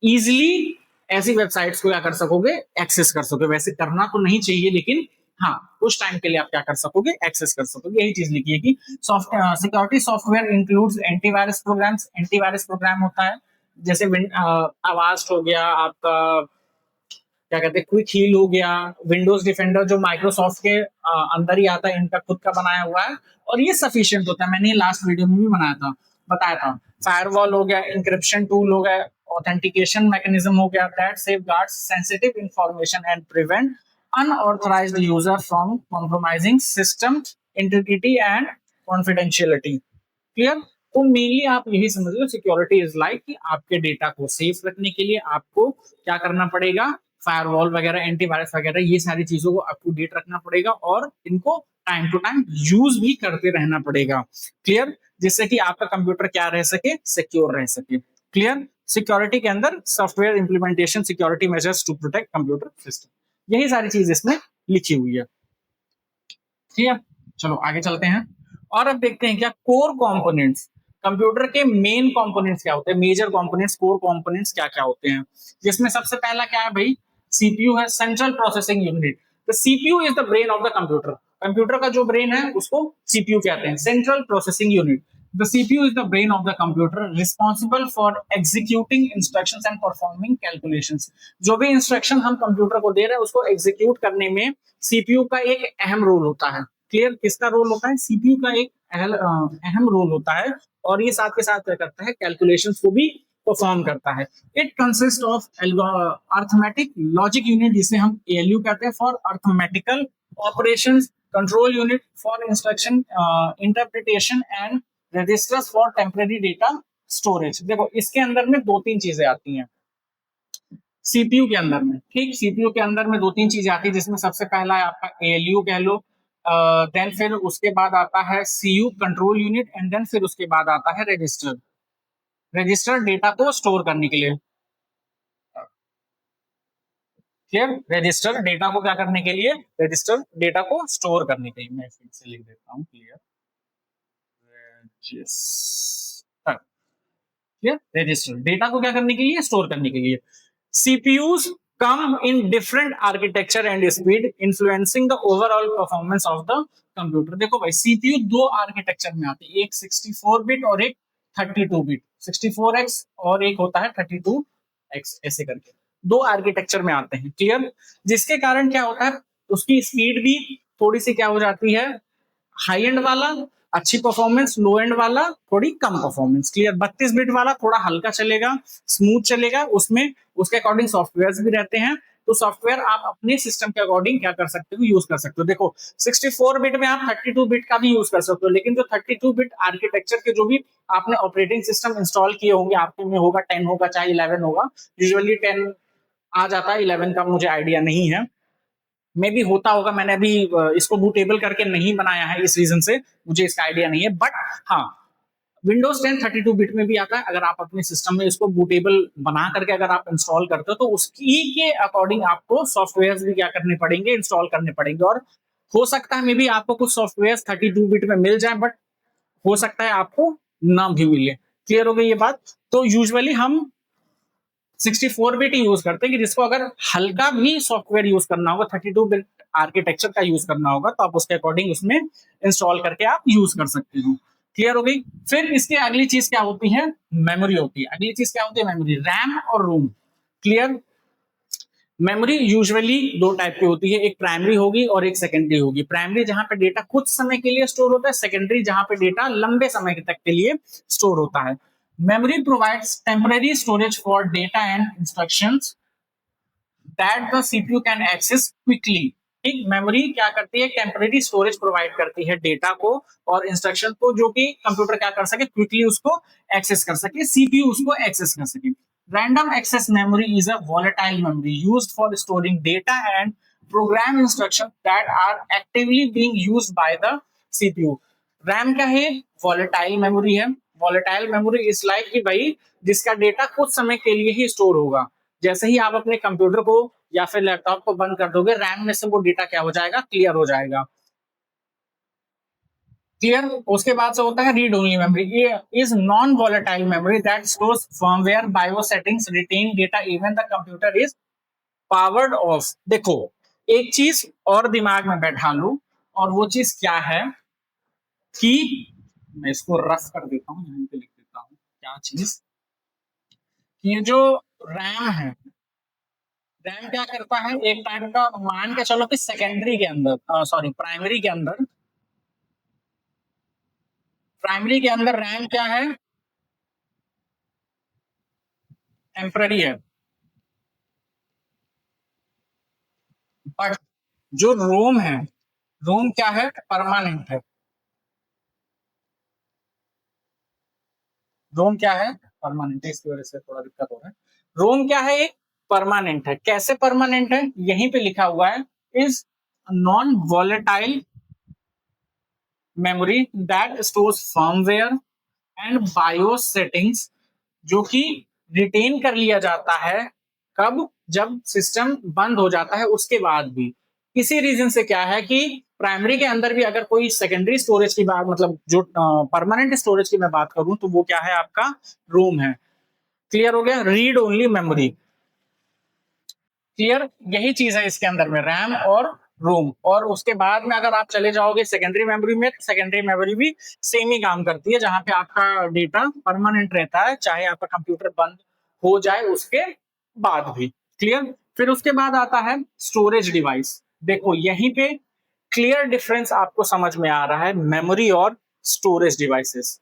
इजिली ऐसी वेबसाइट्स को क्या कर सकोगे, एक्सेस कर सकोगे। वैसे करना तो नहीं चाहिए लेकिन हाँ, कुछ टाइम के लिए आप क्या कर सकोगे, एक्सेस कर सकोगे। यही चीज लिखी है कि security software includes antivirus programs. Antivirus program होता है जैसे अवास्ट हो गया आपका, क्या कहते हैं, क्विक हील हो गया, विंडोज डिफेंडर जो माइक्रोसॉफ्ट के अंदर ही आता है, इनका खुद का बनाया हुआ है और ये सफिशिएंट होता है। मैंने लास्ट वीडियो में भी बताया था। फायरवॉल हो गया, इंक्रिप्शन टूल हो गया, ऑथेंटिकेशन मैकेनिज्म हो गया, that safeguards sensitive information and prevent unauthorised user from compromising system integrity and confidentiality. Clear. तो मेनली आप यही समझ लो, सिक्योरिटी इज लाइक कि आपके डेटा को सेफ रखने के लिए आपको क्या करना पड़ेगा, फायरवॉल वगैरह, एंटीवायरस वगैरह, ये सारी चीजों को अप टू डेट रखना पड़ेगा और इनको टाइम टू टाइम यूज भी करते रहना पड़ेगा। क्लियर। जिससे कि आपका कंप्यूटर क्या रह सके, सिक्योर रह सके। क्लियर। सिक्योरिटी के अंदर software implementation security measures to protect computer system, यही सारी चीज इसमें लिखी हुई है। ठीक है, चलो आगे चलते हैं और अब देखते हैं क्या कोर कंपोनेंट्स, कंप्यूटर के मेन कंपोनेंट्स क्या होते हैं, मेजर कंपोनेंट्स, कोर कंपोनेंट्स क्या क्या होते हैं। जिसमें सबसे पहला क्या है भाई, सीपीयू है, central processing unit. The CPU is the brain of the computer. Computer का जो ब्रेन है उसको सीपीयू कहते हैं, central processing unit. The CPU is the brain of the computer responsible for executing instructions and performing calculations. जो भी instruction हम computer को दे रहे हैं उसको एग्जीक्यूट करने में सीपीयू का एक अहम रोल होता है। क्लियर। किसका रोल होता है, सीपीयू का एक अहम रोल होता है और ये साथ के साथ क्या करता है, कैलकुलेशंस को भी परफॉर्म करता है। It consist of arithmetic logic unit, जिसे हम एएलयू कहते हैं, for arithmetical operations, control unit for instruction interpretation and registers for temporary data storage. देखो इसके अंदर में दो तीन चीजें आती हैं सीपीयू के अंदर में। ठीक, सीपीयू के अंदर में दो तीन चीजें आती है, जिसमें सबसे पहला है आपका एएलयू कह लो, देन फिर उसके बाद आता है CU control unit, and then फिर उसके बाद आता है रजिस्टर। रजिस्टर डेटा को स्टोर करने के लिए। क्लियर। रजिस्टर डेटा को क्या करने के लिए, रजिस्टर डेटा को स्टोर करने के लिए। मैं फिर से लिख देता हूँ, clear, register. Clear. Register data को क्या करने के लिए, स्टोर करने के लिए। CPUs come in different architecture and speed influencing the overall performance of the computer। देखो भाई, सीपीयू दो आर्किटेक्चर में आते हैं, एक 64 बिट और एक 32 बिट, 64x और एक होता है 32x, ऐसे करके दो आर्किटेक्चर में आते हैं। क्लियर। जिसके कारण क्या होता है, उसकी स्पीड भी थोड़ी सी क्या हो जाती है, हाई एंड वाला अच्छी परफॉर्मेंस, लो एंड वाला थोड़ी कम परफॉर्मेंस। क्लियर। 32 बिट वाला थोड़ा हल्का चलेगा, स्मूथ चलेगा, उसमें उसके अकॉर्डिंग सॉफ्टवेयर भी रहते हैं। तो सॉफ्टवेयर आप अपने सिस्टम के अकॉर्डिंग क्या कर सकते हो, यूज कर सकते हो। देखो 64 बिट में आप 32 बिट का भी यूज कर सकते हो, लेकिन जो 32 बिट आर्किटेक्चर के जो भी आपने ऑपरेटिंग सिस्टम इंस्टॉल किए होंगे, आपके में होगा 10 होगा चाहे 11 होगा, यूजुअली 10 आ जाता है, 11 का मुझे आइडिया नहीं है, मे भी होता होगा। मैंने अभी इसको बूटेबल करके नहीं बनाया है, इस रीजन से मुझे इसका आइडिया नहीं है। बट हाँ, विंडोज 10 32 बिट में भी आता है। अगर आप अपने सिस्टम में इसको बूटेबल बना करके अगर आप इंस्टॉल करते हो तो उसकी के अकॉर्डिंग आपको सॉफ्टवेयर भी क्या करने पड़ेंगे, इंस्टॉल करने पड़ेंगे। और हो सकता है मे बी आपको कुछ सॉफ्टवेयर 32 बिट में मिल जाए, बट हो सकता है आपको ना भी मिले। क्लियर हो गई ये बात। तो यूजुअली हम 64 बिट यूज करते हैं कि जिसको अगर हल्का भी सॉफ्टवेयर यूज करना होगा, 32 बिट आर्किटेक्चर का यूज करना होगा, तो आप उसके अकॉर्डिंग उसमें इंस्टॉल करके आप यूज कर सकते हो। क्लियर हो गई। फिर इसके अगली चीज क्या होती है, मेमोरी होती है। अगली चीज क्या होती है, मेमोरी, रैम और रोम। क्लियर। मेमोरी यूजुअली दो टाइप की होती है, एक प्राइमरी होगी और एक सेकेंडरी होगी। प्राइमरी जहां पे डेटा कुछ समय के लिए स्टोर होता है, सेकेंडरी जहां पे डेटा लंबे समय तक के लिए स्टोर होता है। Memory provides temporary storage for data and instructions that the CPU can access quickly. ठीक, मेमोरी क्या करती है, टेम्पररी स्टोरेज प्रोवाइड करती है डेटा को और इंस्ट्रक्शन को, जो कि कंप्यूटर क्या कर सके, क्विकली उसको एक्सेस कर सके, सीपीयू उसको एक्सेस कर सके। Random access memory is a volatile memory used for storing data and program instructions that are actively being used by the CPU। RAM क्या है, volatile memory है। volatile memory इज लाइक कि भाई जिसका data कुछ समय के लिए ही स्टोर होगा। जैसे ही आप अपने कंप्यूटर को या फिर लैपटॉप को बंद कर दोगे, रैम में से वो डेटा क्या हो जाएगा, क्लियर हो जाएगा। क्लियर। उसके बाद से होता है रीड ओनली मेमोरी। ये is non volatile memory that stores firmware BIOS settings retain data even the computer is powered off. देखो, एक चीज और दिमाग में बैठा लो, और वो चीज क्या है कि मैं इसको रफ कर देता हूँ, यहीं पे लिख देता हूँ क्या चीज। ये जो रैम है, रैम क्या करता है, एक टाइप का, मान के चलो कि सेकेंडरी के अंदर, सॉरी प्राइमरी के अंदर, प्राइमरी के अंदर रैम क्या है, टेम्पररी है। बट जो रोम है, रोम क्या है, परमानेंट है। रोम क्या है, परमानेंट है। इसकी वजह से थोड़ा दिक्कत हो रहा है। रोम क्या है, एक परमानेंट है। कैसे परमानेंट है, यहीं पे लिखा हुआ है, is non volatile memory that stores firmware and BIOS settings, जो कि रिटेन कर लिया जाता है कब, जब सिस्टम बंद हो जाता है उसके बाद भी। किसी रीजन से क्या है कि प्राइमरी के अंदर भी अगर कोई सेकेंडरी स्टोरेज की बात, मतलब जो परमानेंट स्टोरेज की मैं बात करूं, तो वो क्या है, आपका रोम है। क्लियर हो गया। Read only memory, clear. यही चीज है इसके अंदर में, रैम और रोम। और उसके बाद में अगर आप चले जाओगे सेकेंडरी मेमोरी में, सेकेंडरी मेमोरी भी सेम ही काम करती है, जहां पे आपका डेटा परमानेंट रहता है, चाहे आपका कंप्यूटर बंद हो जाए उसके बाद भी। क्लियर। फिर उसके बाद आता है स्टोरेज डिवाइस। देखो यहीं पे क्लियर डिफरेंस आपको समझ में आ रहा है, मेमोरी और स्टोरेज डिवाइसेस।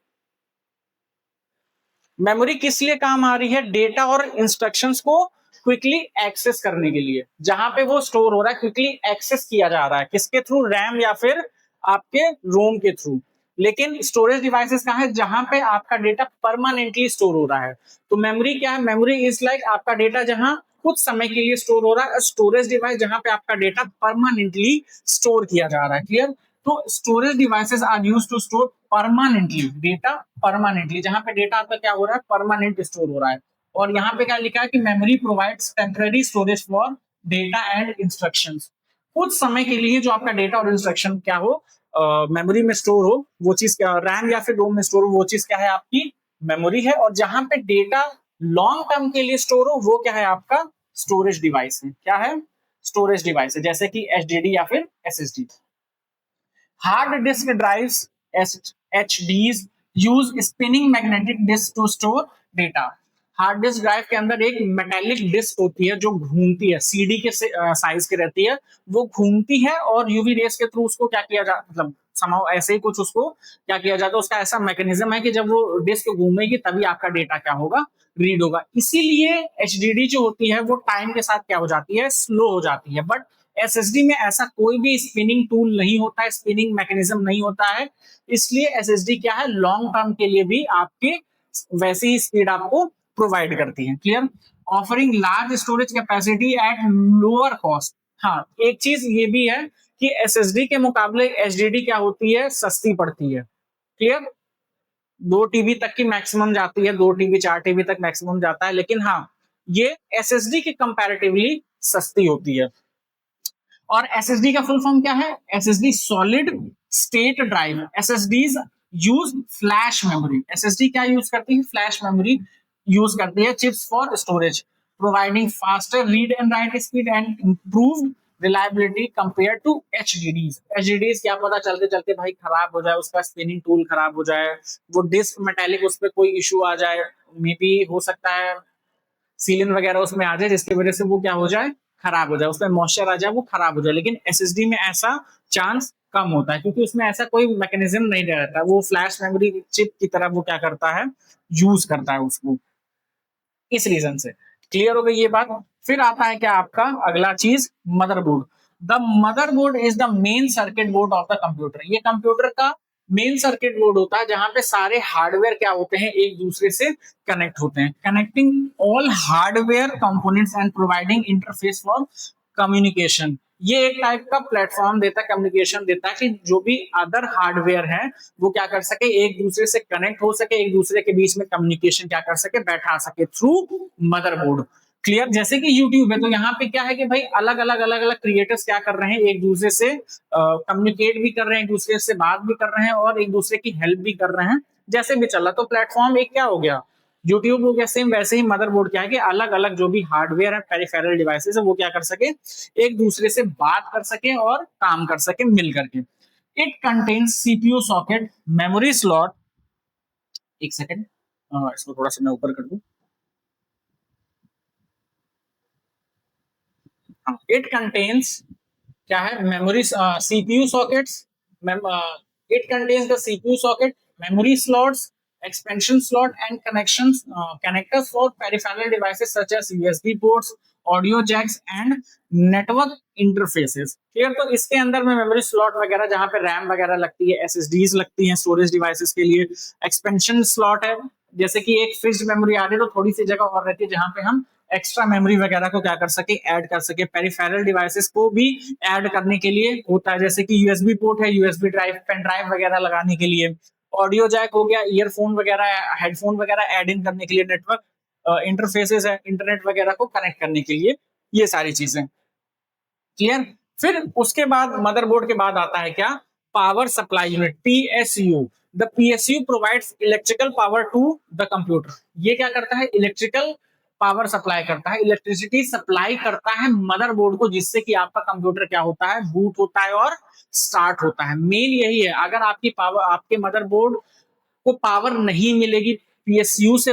मेमोरी किस लिए काम आ रही है, डेटा और इंस्ट्रक्शंस को क्विकली एक्सेस करने के लिए। जहां पे वो स्टोर हो रहा है, क्विकली एक्सेस किया जा रहा है, किसके थ्रू, रैम या फिर आपके रोम के थ्रू। लेकिन स्टोरेज डिवाइसेस कहां है, जहां पे आपका डेटा परमानेंटली स्टोर हो रहा है। तो मेमोरी क्या है, मेमोरी इज लाइक आपका डेटा जहां कुछ समय के लिए स्टोर हो रहा है, स्टोरेज डिवाइस जहां पे आपका डेटा परमानेंटली स्टोर किया जा रहा है। क्लियर। तो storage devices are used to store permanently data, permanently जहां पे डेटा आपका क्या हो रहा है, परमानेंट स्टोर हो रहा है। और यहाँ पे क्या लिखा है कि memory provides temporary storage for data and instructions. कुछ समय के लिए जो आपका डेटा और इंस्ट्रक्शन क्या हो, मेमोरी में स्टोर हो, वो चीज क्या, रैम या फिर रोम में स्टोर हो, वो चीज क्या है, आपकी मेमोरी है। और जहां पे डेटा लॉन्ग टर्म के लिए स्टोर हो, वो क्या है, आपका स्टोरेज डिवाइस है। क्या है, स्टोरेज डिवाइस है, जैसे कि एचडीडी या फिर SSD. Hard disk drives HDs use spinning magnetic disk to store data। Hard disk drive के अंदर एक मेटेलिक डिस्क होती है जो घूमती है, सीडी के साइज की रहती है, वो घूमती है और यूवी रेस के थ्रू उसको क्या किया जाता, मतलब समाव ऐसे ही कुछ उसको क्या किया जाता है, उसका ऐसा मैकेनिज्म है कि जब वो डिस्क घूमेगी तभी आपका डेटा क्या होगा, रीड होगा। इसीलिए एचडीडी जो होती है वो टाइम के साथ क्या हो जाती है, स्लो हो जाती है। बट एसएसडी में ऐसा कोई भी स्पिनिंग टूल नहीं होता है, स्पिनिंग मैकेनिज्म नहीं होता है। इसलिए एसएसडी क्या है, लॉन्ग टर्म के लिए भी आपकी वैसी ही स्पीड आपको प्रोवाइड करती है। Clear. Offering large storage capacity at lower cost. हाँ, एक चीज ये भी है कि एसएसडी के मुकाबले एचडीडी क्या होती है, सस्ती पड़ती है। क्लियर। 2 टीबी तक की मैक्सिमम जाती है, 2 टीबी 4 टीबी तक मैक्सिमम जाता है, लेकिन हाँ ये एसएसडी की कंपैरेटिवली सस्ती होती है। और एसएसडी का फुल फॉर्म क्या है, SSD solid state drive. SSDs use flash memory. SSD क्या यूज करती है, फ्लैश मेमोरी यूज करती है, chips for storage. Providing faster read and write speed and improved reliability compare to HDDs. HDDs क्या पता चलते चलते भाई खराब हो जाए, उसका स्पिनिंग टूल खराब हो जाए, वो डिस्क मेटालिक उस पर कोई इशू आ जाए, मे बी हो सकता है सीलन वगैरह उसमें आ जाए जिसकी वजह से वो क्या हो जाए, खराब हो जाए, उसमें मॉइस्चर आ जाए, वो खराब हो जाए। लेकिन एसएसडी में ऐसा चांस कम होता है क्योंकि उसमें ऐसा कोई मैकेनिज्म नहीं रहता, वो फ्लैश मेमोरी चिप की तरह वो क्या करता है, यूज करता है उसको, इस रीजन से। क्लियर हो गई ये बात। फिर आता है क्या आपका अगला चीज, motherboard. The motherboard is the main circuit board of the computer. ये कंप्यूटर का मेन सर्किट बोर्ड होता है जहां पे सारे हार्डवेयर क्या होते हैं, एक दूसरे से कनेक्ट होते हैं, connecting all hardware components and providing interface for communication. ये एक टाइप का प्लेटफॉर्म देता है, कम्युनिकेशन देता है कि जो भी अदर हार्डवेयर है वो क्या कर सके, एक दूसरे से कनेक्ट हो सके, एक दूसरे के बीच में कम्युनिकेशन क्या कर सके, बैठा सके थ्रू मदरबोर्ड। क्लियर। जैसे कि यूट्यूब है तो यहाँ पे क्या है कि भाई अलग अलग क्रिएटर्स क्या कर रहे हैं, एक दूसरे से कम्युनिकेट भी कर रहे हैं, एक दूसरे से बात भी कर रहे हैं और एक दूसरे की हेल्प भी कर रहे हैं, जैसे भी चल रहा। तो प्लेटफॉर्म एक क्या हो गया, यूट्यूब हो गया। सेम वैसे ही मदरबोर्ड क्या है कि अलग अलग जो भी हार्डवेयर है, पेरिफेरल डिवाइसेस है, वो क्या कर सके, एक दूसरे से बात कर सके और काम कर सके मिल करके। It contains CPU socket, memory slot, एक सेकेंड इसको थोड़ा सा मैं ऊपर कर दूं। इट कंटेन्स क्या है, memory CPU sockets, it contains the CPU socket, memory slots, expansion slot and connections connectors for peripheral devices such as USB ports, audio jacks and network interfaces। Clear. तो इसके अंदर में मेमोरी स्लॉट वगैरह जहां पे RAM वगैरह लगती है, एसएसडीज लगती हैं स्टोरेज डिवाइसेस के लिए, एक्सपेंशन स्लॉट है, जैसे कि एक फिक्स्ड मेमोरी आ रही है तो थोड़ी सी जगह और रहती है जहां पे हम एक्स्ट्रा मेमोरी वगैरह को क्या कर सके, ऐड कर सके। पेरिफेरल डिवाइसेस को भी ऐड करने के लिए होता है, जैसे कि यूएसबी पोर्ट है, यूएसबी ड्राइव, पेन ड्राइव वगैरह लगाने के लिए। ऑडियो जैक हो गया, ईयरफोन वगैरह, हेडफोन वगैरह ऐड इन करने के लिए, नेटवर्क इंटरफेसेस है, इंटरनेट वगैरह को कनेक्ट करने के लिए, ये सारी चीजें। क्लियर। फिर उसके बाद मदरबोर्ड के बाद आता है क्या, power supply unit, PSU. The PSU provides electrical power to the computer. ये क्या करता है, इलेक्ट्रिकल पावर सप्लाई करता है, इलेक्ट्रिसिटी सप्लाई करता है मदरबोर्ड को, जिससे कि आपका कंप्यूटर क्या होता है, बूट होता है और स्टार्ट होता है। मेन यही है, अगर आपकी पावर, आपके मदरबोर्ड को पावर नहीं मिलेगी, पीएसयू से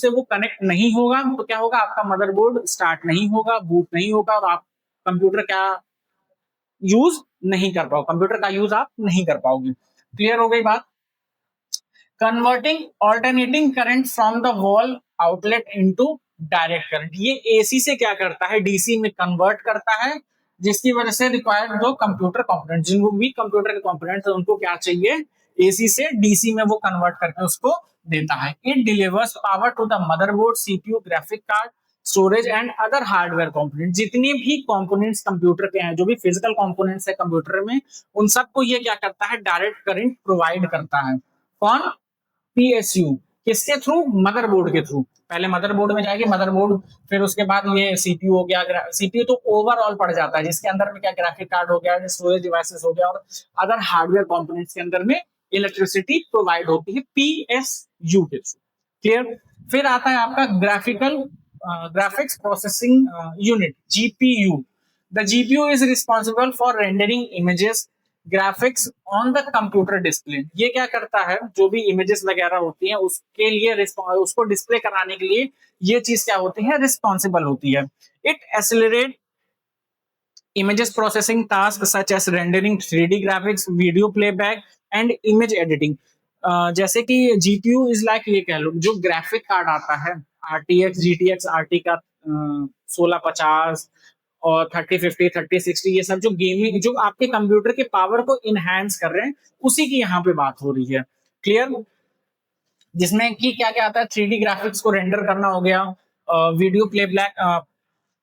वो कनेक्ट नहीं होगा, तो क्या होगा, आपका मदरबोर्ड स्टार्ट नहीं होगा, बूट नहीं होगा और आप कंप्यूटर क्या यूज नहीं कर पाओ, कंप्यूटर का यूज आप नहीं कर पाओगे। क्लियर हो गई बात। Converting alternating current from the wall outlet into direct current. ये एसी से क्या करता है, डीसी में कन्वर्ट करता है, जिसकी वजह से रिक्वायर्ड जो कंप्यूटर कंपोनेंट, जिनको भी कंप्यूटर के कंपोनेंट्स है उनको क्या चाहिए, एसी से डीसी में वो कन्वर्ट करके उसको देता है। It delivers power to the motherboard, CPU, graphic card, storage and other hardware component. जितने भी कंपोनेंट्स कंप्यूटर के हैं, जो भी फिजिकल कंपोनेंट्स है कंप्यूटर में, उन सबको ये क्या करता है, डायरेक्ट करंट प्रोवाइड करता है। कौन, पीएसयू। किसके थ्रू, मदरबोर्ड के थ्रू। पहले मदरबोर्ड में जाएगी, मदरबोर्ड, फिर उसके बाद ये सीपीयू हो गया, सीपीयू तो ओवरऑल पड़ जाता है, जिसके अंदर में क्या ग्राफिक कार्ड हो गया, स्टोरेज डिवाइसेस हो गया और अदर हार्डवेयर कंपोनेंट्स के अंदर में इलेक्ट्रिसिटी प्रोवाइड होती है पीएसयू के थ्रू। क्लियर। फिर आता है आपका graphics processing unit, GPU. The GPU is responsible for rendering images, graphics on the computer display. ये क्या करता है, जो भी इमेजेस वगैरह होती हैं उसके लिए, उसको डिस्प्ले कराने के लिए ये चीज क्या होती है, रिस्पॉन्सिबल होती है। It accelerate images processing tasks such as rendering, 3D graphics, video playback and image editing। जैसे कि जीपीयू इज लाइक, ये कह लो जो ग्राफिक कार्ड आता है, आरटीएक्स, जीटीएक्स, आरटी का 1650 और 3050, 3060, ये सब जो गेमिंग, जो आपके कंप्यूटर के पावर को इनहेंस कर रहे हैं, उसी की यहाँ पे बात हो रही है। क्लियर। जिसमें कि क्या क्या आता है, 3D ग्राफिक्स को रेंडर करना हो गया, वीडियो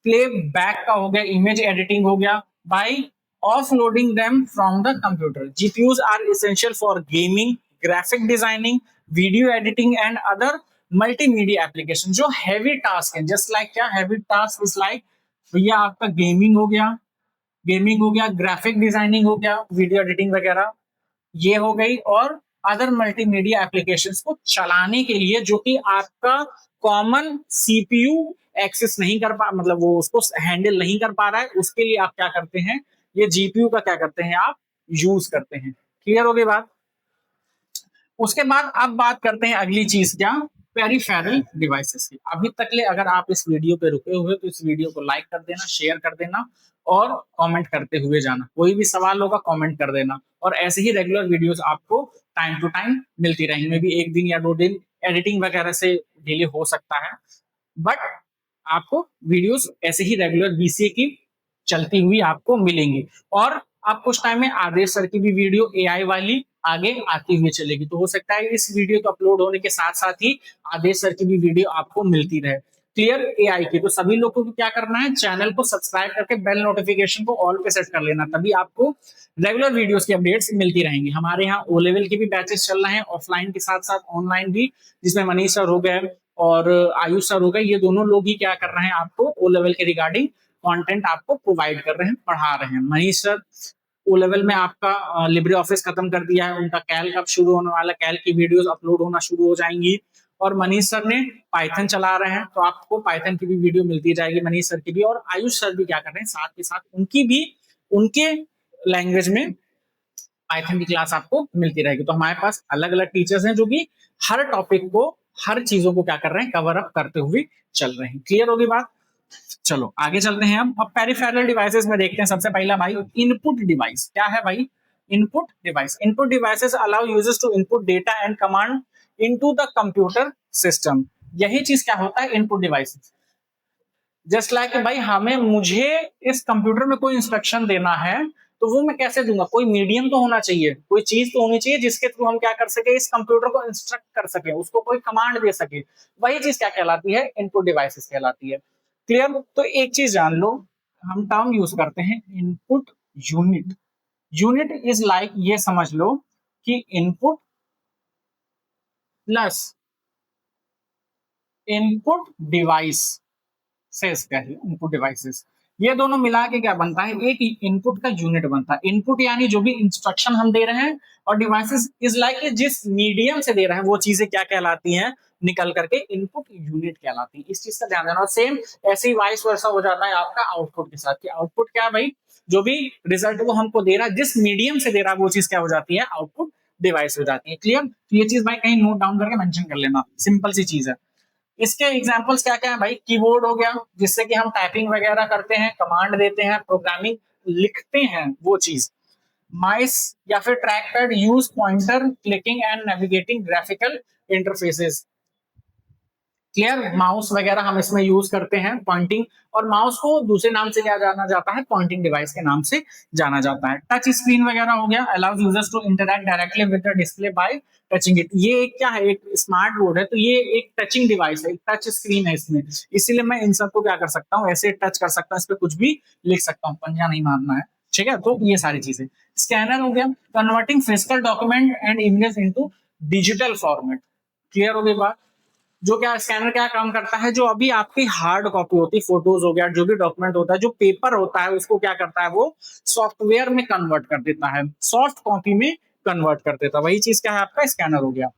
प्ले बैक का हो गया, इमेज एडिटिंग हो गया, by offloading them from the computer। GPUs are essential for gaming, graphic designing, video editing and other multimedia application। जो हैवी टास्क है, जस्ट लाइक क्या, हैवी टास्क इज लाइक भैया आपका गेमिंग हो गया, ग्राफिक डिजाइनिंग हो गया, वीडियो एडिटिंग वगैरह ये हो गई, और अदर मल्टीमीडिया एप्लीकेशंस को चलाने के लिए, जो कि आपका कॉमन सीपीयू एक्सेस नहीं कर पा, मतलब वो उसको हैंडल नहीं कर पा रहा है, उसके लिए आप क्या करते हैं, ये जीपीयू का क्या करते हैं, आप यूज करते हैं। क्लियर हो गई बात। उसके बाद अब बात करते हैं अगली चीज, क्या, पेरिफेरल डिवाइसेस की। अभी तक ले अगर आप इस वीडियो पे रुके हुए तो इस वीडियो को लाइक कर देना, शेयर कर देना और कमेंट करते हुए जाना। कोई भी सवाल होगा कमेंट कर देना, और ऐसे ही रेगुलर वीडियोस आपको टाइम टू टाइम मिलती रहेंगी। मे बी एक दिन या 2 दिन एडिटिंग वगैरह से डिले हो सकता है, बट आपको वीडियोस ऐसे ही रेगुलर बीसीए की चलती हुई आपको मिलेंगी। और आप कुछ टाइम में आदेश सर की भी वीडियो एआई वाली आगे आती हुई चलेगी, तो हो सकता है इस वीडियो को अपलोड होने के साथ साथ ही आदेश सर की भी वीडियो आपको मिलती रहे। क्लियर एआई की, तो सभी लोगों को क्या करना है, चैनल को सब्सक्राइब करके बेल नोटिफिकेशन को ऑल पे सेट कर लेना, तभी आपको रेगुलर वीडियोस की अपडेट्स मिलती रहेंगी। हमारे यहाँ ओ लेवल के भी बैचेस चल रहे हैं, ऑफलाइन के साथ साथ ऑनलाइन भी, जिसमें मनीष सर हो गए और आयुष सर हो गए, ये दोनों लोग ही क्या कर रहे हैं, आपको ओ लेवल के रिगार्डिंग कंटेंट आपको प्रोवाइड कर रहे हैं, पढ़ा रहे हैं। मनीष सर ओ लेवल में आपका लिब्रे ऑफिस खत्म कर दिया है, उनका कैल कब शुरू होने वाला, कैल की वीडियोस अपलोड होना शुरू हो जाएंगी। और मनीष सर ने पाइथन चला रहे हैं, तो आपको पाइथन की भी वीडियो मिलती जाएगी मनीष सर की भी। और आयुष सर भी क्या कर रहे हैं, साथ के साथ उनकी भी उनके लैंग्वेज में पाइथन की क्लास आपको मिलती रहेगी। तो हमारे पास अलग अलग टीचर्स हैं जो कि हर टॉपिक को, हर चीजों को क्या कर रहे हैं, कवर अप करते हुए चल रहे हैं। क्लियर होगी बात। चलो आगे चलते हैं हम। अब पेरिफेरल डिवाइसेस में देखते हैं सबसे पहला भाई, इनपुट डिवाइस। क्या है भाई, input device. Input devices allow users to input data and command into the computer system. यही चीज क्या होता है, इनपुट डिवाइसेस। जस्ट लाइक भाई, हमें मुझे इस कंप्यूटर में कोई इंस्ट्रक्शन देना है, तो वो मैं कैसे दूंगा, कोई मीडियम तो होना चाहिए, कोई चीज तो होनी चाहिए जिसके थ्रू हम क्या कर सके, इस कंप्यूटर को इंस्ट्रक्ट कर सके, उसको कोई कमांड दे सके। वही चीज क्या कहलाती है, इनपुट डिवाइसेस कहलाती है। क्लियर। तो एक चीज जान लो, हम टर्म यूज करते हैं input unit. Unit is like, ये समझ लो कि input plus input devices, कहिए इनपुट डिवाइसेस, ये दोनों मिला के क्या बनता है, एक इनपुट का यूनिट बनता है। इनपुट यानी जो भी इंस्ट्रक्शन हम दे रहे हैं, और डिवाइसेस इज लाइक जिस मीडियम से दे रहे हैं वो चीजें क्या कहलाती हैं, निकल करके इनपुट यूनिट कहलाती है। इस चीज का ध्यान देना। और सेम ऐसे ही वाइस वर्सा हो जाता है आपका आउटपुट के साथ, कि आउटपुट क्या है भाई, जो भी रिजल्ट वो हमको दे रहा है, जिस मीडियम से दे रहा है वो चीज क्या हो जाती है, आउटपुट डिवाइस हो जाती है। क्लियर। तो ये चीज भाई कहीं नोट डाउन करके मेंशन कर लेना, सिंपल सी चीज है। इसके एग्जांपल्स क्या क्या है भाई, कीबोर्ड हो गया जिससे कि हम टाइपिंग वगैरह करते हैं, कमांड देते हैं, प्रोग्रामिंग लिखते हैं वो चीज। माइस या फिर track pad, use pointer clicking and navigating graphical interfaces. Clear. Mouse वगैरह हम इसमें यूज करते हैं, पॉइंटिंग, और माउस को दूसरे नाम से क्या जाना जाता है, पॉइंटिंग डिवाइस के नाम से जाना जाता है। टच स्क्रीन वगैरह हो गया, allows users to interact directly with the display by touching it. ये एक क्या है, एक स्मार्ट बोर्ड है, तो ये एक टचिंग डिवाइस है, एक टच स्क्रीन है इसमें, इसीलिए मैं इन सबको क्या कर सकता हूँ, ऐसे टच कर सकता हूँ, इस पर कुछ भी लिख सकता हूँ, पंजा नहीं मारना है। ठीक है, तो ये सारी चीजें। स्कैनर हो गया, converting physical document and images into digital format. Clear हो गई बात। जो क्या स्कैनर क्या काम करता है, जो अभी आपकी हार्ड कॉपी होती है, फोटोज हो गया, जो भी डॉक्यूमेंट होता है, जो पेपर होता है, उसको क्या करता है, वो सॉफ्टवेयर में कन्वर्ट कर देता है, सॉफ्ट कॉपी में कन्वर्ट कर देता है। वही चीज क्या है, आपका स्कैनर हो गया।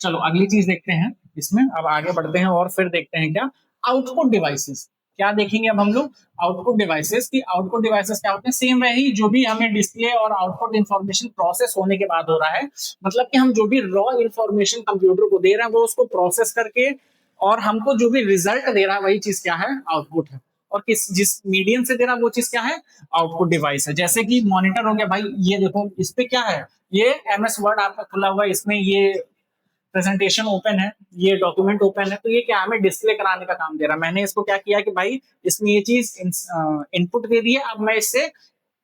चलो अगली चीज देखते हैं इसमें, अब आगे बढ़ते हैं और फिर देखते हैं क्या, आउटपुट डिवाइसेस। क्या देखेंगे अब हम लोग, आउटपुट डिवाइसेस की। आउटपुट डिवाइसेस क्या होते हैं, सेम वही जो भी हमें डिस्प्ले और आउटपुट इंफॉर्मेशन प्रोसेस होने के बाद हो रहा है, मतलब कि हम जो भी रॉ इंफॉर्मेशन कंप्यूटर को दे रहे हैं वो उसको प्रोसेस करके और हमको जो भी रिजल्ट दे रहा है वही चीज क्या है, आउटपुट है। और किस जिस मीडियम से दे रहा है वो चीज क्या है, आउटपुट डिवाइस है। जैसे कि मॉनिटर हो गया भाई, ये देखो इस पे क्या है, ये एमएस वर्ड आपका खुला हुआ है, इसमें ये प्रेजेंटेशन ओपन है, ये डॉक्यूमेंट ओपन है, तो ये क्या हमें डिस्प्ले कराने का काम दे रहा है। मैंने इसको क्या किया कि भाई इसमें ये चीज इनपुट दे दी है, अब मैं इससे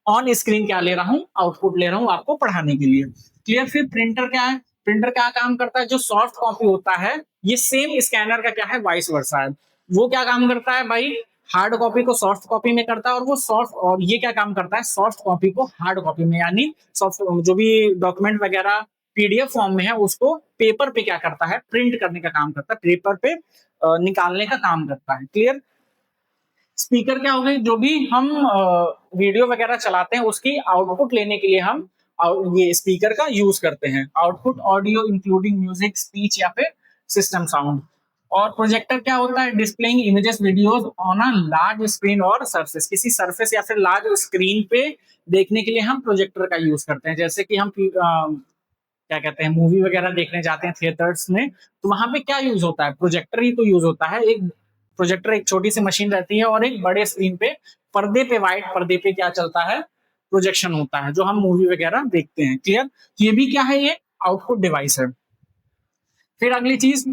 ऑन स्क्रीन क्या ले रहा हूँ, आउटपुट ले रहा हूँ आपको पढ़ाने के लिए। क्लियर। फिर प्रिंटर क्या है, प्रिंटर क्या काम करता है, जो सॉफ्ट कॉपी होता है, ये सेम स्कैनर का क्या है, वाइस वर्सा है। वो क्या काम करता है भाई, हार्ड कॉपी को सॉफ्ट कॉपी में करता है, और वो सॉफ्ट, और ये क्या काम करता है, सॉफ्ट कॉपी को हार्ड कॉपी में, यानी सॉफ्ट जो भी डॉक्यूमेंट वगैरह पीडीएफ फॉर्म में है उसको पेपर पे क्या करता है, प्रिंट करने का काम करता है, पेपर पे निकालने का काम करता है। क्लियर। स्पीकर क्या हो गई, जो भी हम वीडियो वगैरह चलाते हैं उसकी आउटपुट लेने के लिए हम ये स्पीकर का यूज करते हैं। Output audio including music, speech या फिर सिस्टम साउंड। और प्रोजेक्टर क्या होता है? Displaying images videos on a large screen और सरफेस, किसी सरफेस या फिर लार्ज स्क्रीन पे देखने के लिए हम प्रोजेक्टर का यूज करते हैं। जैसे कि हम क्या कहते हैं, मूवी वगैरह देखने जाते हैं थिएटर्स में, तो वहां पे क्या यूज होता है? प्रोजेक्टर ही तो यूज होता है। एक प्रोजेक्टर एक छोटी सी मशीन रहती है और एक बड़े स्क्रीन पे, पर्दे पे, व्हाइट पर्दे पे क्या चलता है? प्रोजेक्शन होता है, जो हम मूवी वगैरह देखते हैं। क्लियर? ये भी क्या है? ये आउटपुट डिवाइस है। फिर अगली चीज,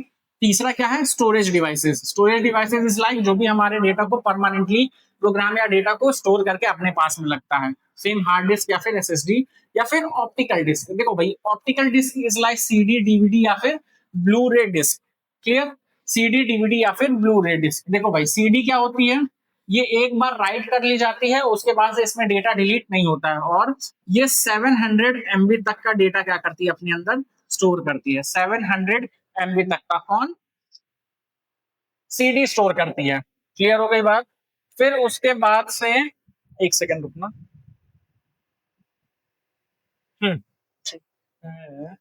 तीसरा क्या है? Storage devices. Storage devices is like जो भी हमारे डेटा को परमानेंटली प्रोग्राम या डेटा को स्टोर करके अपने पास में लगता है। सेम हार्ड डिस्क या फिर एसएसडी या फिर ऑप्टिकल डिस्क। देखो भाई, optical disc is like CD, DVD या फिर ब्लू रे डिस्क। क्लियर? सीडी, डीवीडी या फिर ब्लू रे डिस्क। देखो भाई, सीडी क्या होती है? ये एक बार राइट कर ली जाती है, उसके बाद से इसमें डेटा डिलीट नहीं होता है, और ये 700 MB तक का डेटा क्या करती है? अपने अंदर स्टोर करती है। 700 MB तक का कौन? सीडी स्टोर करती है। क्लियर हो गई बात? फिर उसके बाद से, एक सेकंड रुकना। ठीक है।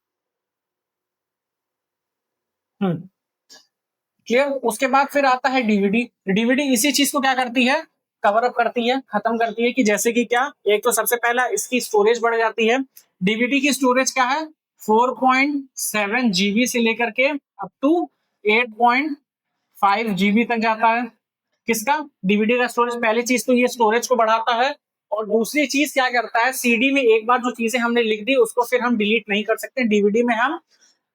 क्लियर? उसके बाद फिर आता है डीवीडी। डीवीडी इसी चीज को क्या करती है? कवर अप करती है, खत्म करती है। कि जैसे कि क्या, एक तो सबसे पहला इसकी स्टोरेज बढ़ जाती है। डीवीडी की स्टोरेज क्या है? 4.7 GB से लेकर के अप टू 8.5 GB तक जाता है। किसका? डीवीडी का स्टोरेज। पहली चीज तो ये स्टोरेज को बढ़ाता है, और दूसरी चीज क्या करता है? सीडी में एक बार जो चीजें हमने लिख दी उसको फिर हम डिलीट नहीं कर सकते। डीवीडी में हम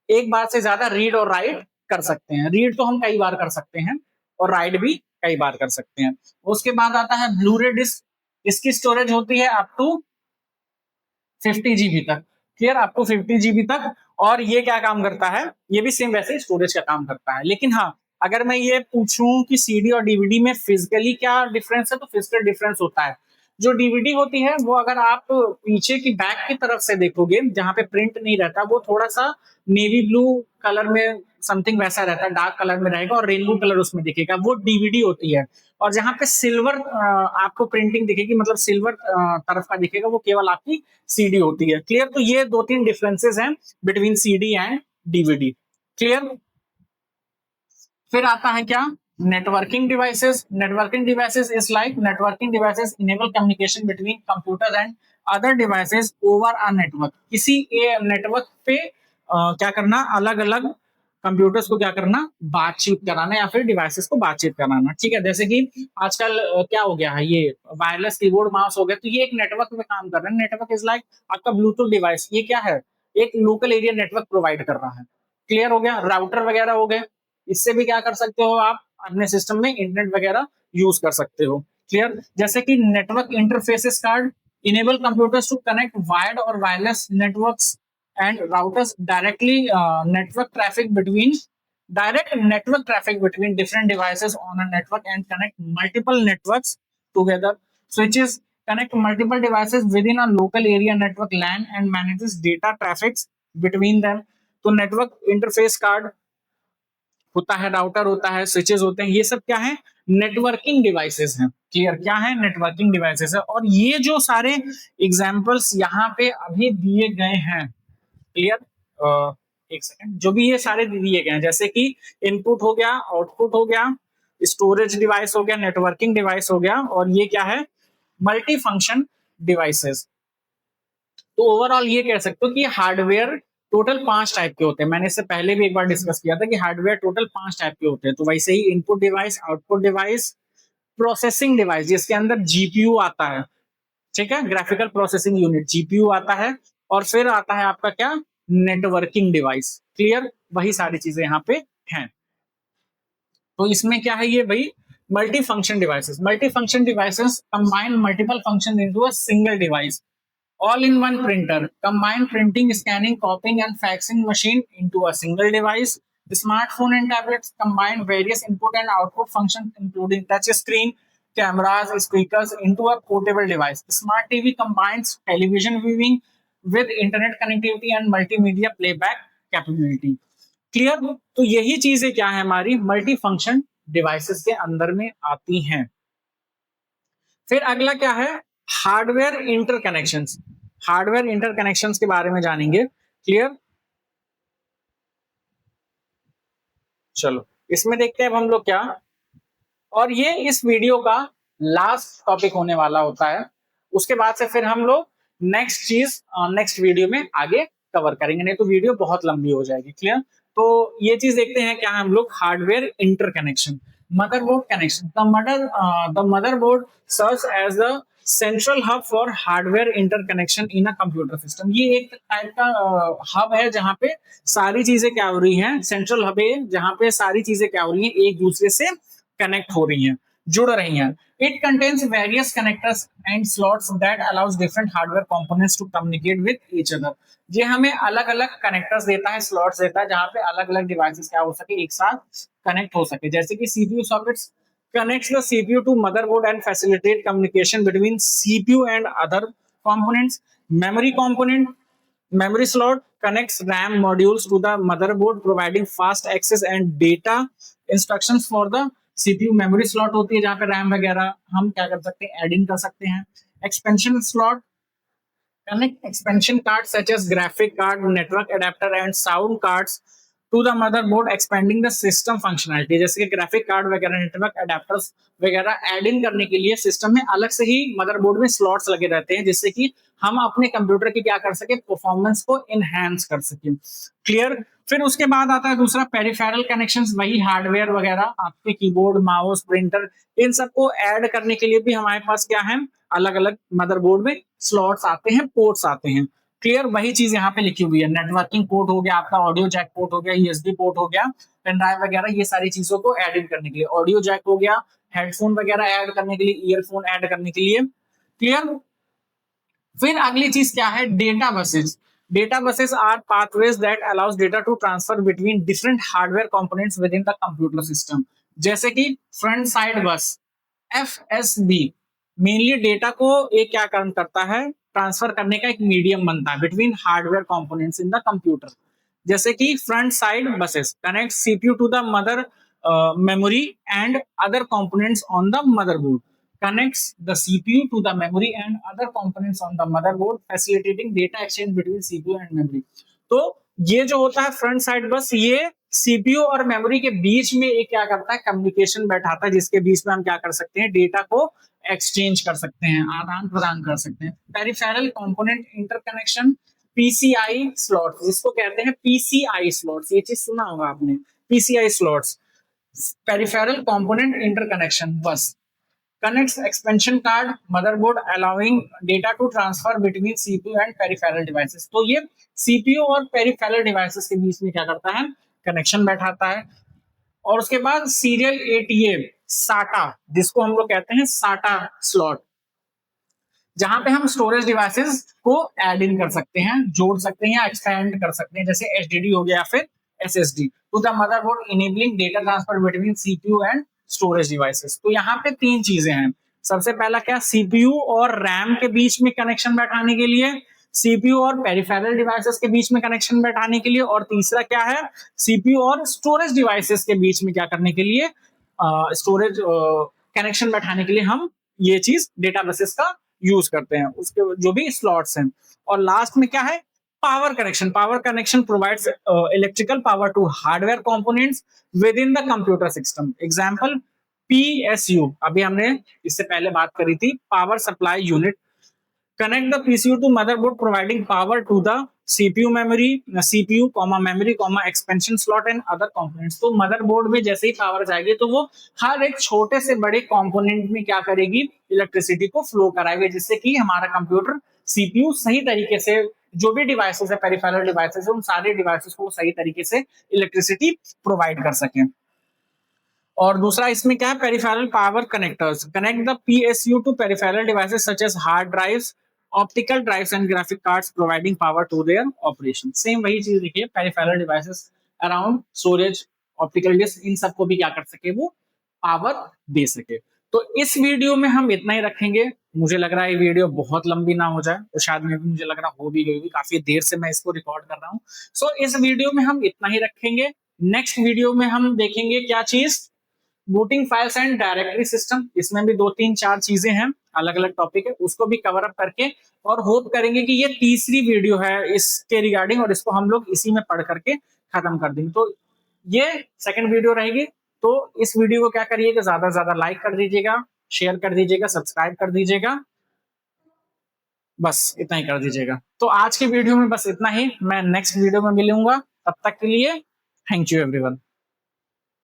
एक बार से ज्यादा रीड और राइट कर सकते हैं। रीड तो हम कई बार कर सकते हैं, और राइट भी कई बार कर सकते हैं। उसके बाद आता है ब्लूरे डिस्क। इसकी स्टोरेज होती है अप टू 50 GB तक। क्लियर? अप टू 50 GB तक। और ये क्या काम करता है? ये भी सेम वैसे ही स्टोरेज का काम करता है। लेकिन हाँ, अगर मैं ये पूछूं कि सीडी और डीवीडी में फिजिकली क्या डिफरेंस है, तो फिजिकल डिफरेंस होता है। जो डीवीडी होती है वो अगर आप पीछे की बैक की तरफ से देखोगे, जहां पे प्रिंट नहीं रहता, वो थोड़ा सा नेवी ब्लू कलर में समथिंग वैसा रहता है, डार्क कलर में रहेगा और रेनबो कलर उसमें दिखेगा, वो डीवीडी होती है। और जहां पे सिल्वर आपको प्रिंटिंग दिखेगी, मतलब सिल्वर तरफ का दिखेगा, वो केवल आपकी सीडी होती है। क्लियर? तो ये दो तीन डिफरेंसेस हैं between CD and DVD. Clear? फिर आता है क्या? Networking devices. Networking devices is like networking devices enable communication between computers and other devices over a network. किसी नेटवर्क पे क्या करना? अलग अलग कंप्यूटर्स को क्या करना? बातचीत कराना, या फिर डिवाइसेस को बातचीत कराना। ठीक है? जैसे कि आजकल क्या हो गया है, ये वायरलेस कीबोर्ड माउस हो गया, तो ये एक नेटवर्क में काम कर रहे हैं। नेटवर्क इज लाइक आपका ब्लूटूथ डिवाइस। ये क्या है? एक लोकल एरिया नेटवर्क प्रोवाइड कर रहा है। क्लियर हो गया? राउटर वगैरह हो गए, इससे भी क्या कर सकते हो आप? अपने सिस्टम में इंटरनेट वगैरह यूज कर सकते हो। क्लियर? जैसे कि network interfaces card enable computers to connect wired और wireless networks and routers directly network traffic between direct network traffic between different devices on a network and connect multiple networks together. Switches connect multiple devices within a local area network LAN and manages data traffics between them. तो network interface card होता है, router होता है, switches होते हैं, ये सब क्या है? नेटवर्किंग डिवाइसेस हैं। क्लियर? क्या है? नेटवर्किंग डिवाइसेस है। और ये जो सारे एग्जांपल्स यहाँ पे अभी दिए गए हैं, क्लियर? एक सेकंड, जो भी ये सारे दिए गए हैं, जैसे कि इनपुट हो गया, आउटपुट हो गया, स्टोरेज डिवाइस हो गया, नेटवर्किंग डिवाइस हो गया, और ये क्या है? Multi function devices. तो ओवरऑल ये कह सकते हो कि हार्डवेयर टोटल 5 टाइप के होते हैं। मैंने इससे पहले भी एक बार डिस्कस किया था कि हार्डवेयर टोटल 5 टाइप के होते हैं। तो वैसे ही input device, output device, processing device जिसके अंदर जीपीयू आता है, ठीक है, ग्राफिकल प्रोसेसिंग यूनिट, जीपीयू आता है, और फिर आता है आपका क्या? Networking device. क्लियर? वही सारी चीजें यहाँ पे हैं। तो इसमें क्या है ये भाई? Multi function devices. Multi function devices combine multiple function into a single device. All-in-one printer combine printing, scanning, copying, and faxing machine into a single device. Smartphone and tablets combine various input and output functions, including touch screen, cameras, speakers, into a portable device. Smart TV combines television viewing with internet connectivity and multimedia playback capability. Clear? तो यही चीजें क्या है? हमारी multi function devices के अंदर में आती हैं। फिर अगला क्या है? Hardware interconnections. हार्डवेयर इंटरकनेक्शंस के बारे में जानेंगे। क्लियर? चलो इसमें देखते हैं अब हम लोग क्या, और ये इस वीडियो का लास्ट टॉपिक होने वाला होता है। उसके बाद से फिर हम लोग नेक्स्ट चीज नेक्स्ट वीडियो में आगे कवर करेंगे, नहीं तो वीडियो बहुत लंबी हो जाएगी। क्लियर? तो ये चीज देखते हैं क्या हम लोग, hardware interconnection, motherboard connection. The motherboard serves as the central hub for hardware interconnection in a computer system. ये एक टाइप का हब है जहां पे सारी चीजें क्या हो रही हैं, सेंट्रल हब है जहां पे सारी चीजें क्या हो रही हैं, एक दूसरे से कनेक्ट हो रही हैं, जुड़ रही हैं। It contains various connectors and slots that allows different hardware components to communicate with each other. ये हमें अलग अलग कनेक्टर्स देता है, स्लॉट्स देता है, जहां पे अलग अलग डिवाइसेस क्या हो सके, एक साथ कनेक्ट हो सके। जैसे कि CPU sockets connects the CPU to motherboard and facilitate communication between CPU and other components. Memory component, memory slot connects RAM modules to the motherboard, providing fast access and data instructions for the CPU। Memory slot होती है जहां पे RAM वगैरह हम क्या कर सकते हैं, एड इन कर सकते हैं। Expansion slot connect expansion cards such as graphic card, network adapter and sound cards to the motherboard, expanding the system functionality। जैसे कि ग्राफिक कार्ड वगैरह, नेटवर्क अडेप्टर्स वगैरह ऐड इन करने के लिए सिस्टम में अलग से ही मदरबोर्ड में स्लॉट्स लगे रहते हैं, जिससे कि हम अपने कंप्यूटर की क्या कर सके, परफॉर्मेंस को इनहेंस कर सके। क्लियर? फिर उसके बाद आता है दूसरा पेरिफेरल कनेक्शंस, वही हार्डवेयर वगैरह, आपके कीबोर्ड, माउस, प्रिंटर, इन सबको ऐड करने के लिए भी हमारे पास क्या है, अलग अलग मदरबोर्ड में स्लॉट्स आते हैं, पोर्ट्स आते हैं। क्लियर? वही चीज यहाँ पे लिखी हुई है। नेटवर्किंग पोर्ट हो गया आपका, ऑडियो जैक पोर्ट हो गया, यूएसबी पोर्ट हो गया, पेन ड्राइव वगैरह, ये सारी चीजों को ऐड इन करने के लिए। ऑडियो जैक हो गया, हेडफोन वगैरह ऐड करने के लिए, ईयरफोन ऐड करने के लिए। क्लियर? फिर अगली चीज क्या है, data buses. Data buses are pathways that allows data to transfer between different hardware components within the computer system. जैसे कि front side bus, FSB, mainly data को एक क्या काम करता है, ट्रांसफर करने का एक मीडियम बनता है between hardware components in the computer. जैसे कि front side buses connect CPU to the mother memory and other components on the motherboard, connects the CPU to the memory and other components on the motherboard, facilitating data exchange between CPU and memory। तो ये जो होता है front side बस, ये CPU और memory के बीच में एक क्या करता है, कम्युनिकेशन बैठाता है, जिसके बीच में हम क्या कर सकते हैं, डेटा को एक्सचेंज कर सकते हैं, आदान प्रदान कर सकते हैं। Peripheral component interconnection, PCI slots, जिसको कहते हैं पीसीआई स्लॉट्स, ये चीज सुना होगा आपने, PCI slots, peripheral component interconnection बस, connects expansion card motherboard allowing data to transfer between CPU and peripheral devices। तो ये CPU और peripheral devices के बीच में क्या करता है, कनेक्शन बैठाता है। और उसके बाद सीरियल एटीए, साटा, जिसको हम लोग कहते हैं साटा स्लॉट, जहां पे हम स्टोरेज डिवाइसेस को ऐड इन कर सकते हैं, जोड़ सकते हैं या एक्सपेंड कर सकते हैं, जैसे एचडीडी हो गया, फिर SSD to the motherboard, enabling data transfer between CPU and storage devices. तो यहाँ पे तीन चीजें हैं। सबसे पहला क्या, सीपीयू और रैम के बीच में कनेक्शन बैठाने के लिए, सीपीयू और पेरिफेरल डिवाइसेस के बीच में कनेक्शन बैठाने के लिए, और तीसरा क्या है, सीपीयू और स्टोरेज डिवाइसेस के बीच में क्या करने के लिए, स्टोरेज कनेक्शन बैठाने के लिए हम ये चीज डेटा बसेस का यूज करते हैं, उसके जो भी स्लॉट्स हैं। और लास्ट में क्या है, power connection. Power connection provides electrical power to hardware components within the computer system. Example PSU, अभी हमने इससे पहले बात करी थी, power supply unit, connect the PCU to motherboard providing power to the CPU memory, CPU, memory, expansion slot and other components। तो motherboard में जैसे ही पावर जाएगी तो वो हर एक छोटे से बड़े कंपोनेंट में क्या करेगी, इलेक्ट्रिसिटी को फ्लो कराएगी, जिससे कि हमारा कंप्यूटर CPU सही तरीके से, जो भी डिवाइसेस है, पेरिफेरल डिवाइसेस है, उन सारे डिवाइसेस को सही तरीके से इलेक्ट्रिसिटी प्रोवाइड कर सके। और दूसरा इसमें क्या है, peripheral power connectors, connect the PSU to peripheral devices such as hard drives, optical drives and graphic cards, providing power to their operation. Same वही चीज देखिए, peripheral devices around storage, optical disk, इन सबको भी क्या कर सके, वो पावर दे सके। तो इस वीडियो में हम इतना ही रखेंगे। मुझे लग रहा है ये वीडियो बहुत लंबी ना हो जाए, तो शायद में भी मुझे लग रहा हो भी गई, काफी देर से मैं इसको रिकॉर्ड कर रहा हूँ। सो इस वीडियो में हम इतना ही रखेंगे। नेक्स्ट वीडियो में हम देखेंगे क्या चीज, booting files and directory system. इसमें भी 2-3-4 चीजें हैं, अलग अलग टॉपिक है, उसको भी कवर अप करके और होप करेंगे कि ये तीसरी वीडियो है इसके रिगार्डिंग और इसको हम लोग इसी में पढ़ करके खत्म कर देंगे। तो ये सेकंड वीडियो रहेगी। तो इस वीडियो को क्या करिएगा, ज्यादा से ज्यादा लाइक कर दीजिएगा, शेयर कर दीजिएगा, सब्सक्राइब कर दीजिएगा, बस इतना ही कर दीजिएगा। तो आज की वीडियो में बस इतना ही, मैं नेक्स्ट वीडियो में मिलूंगा, तब तक के लिए थैंक यू एवरीवन।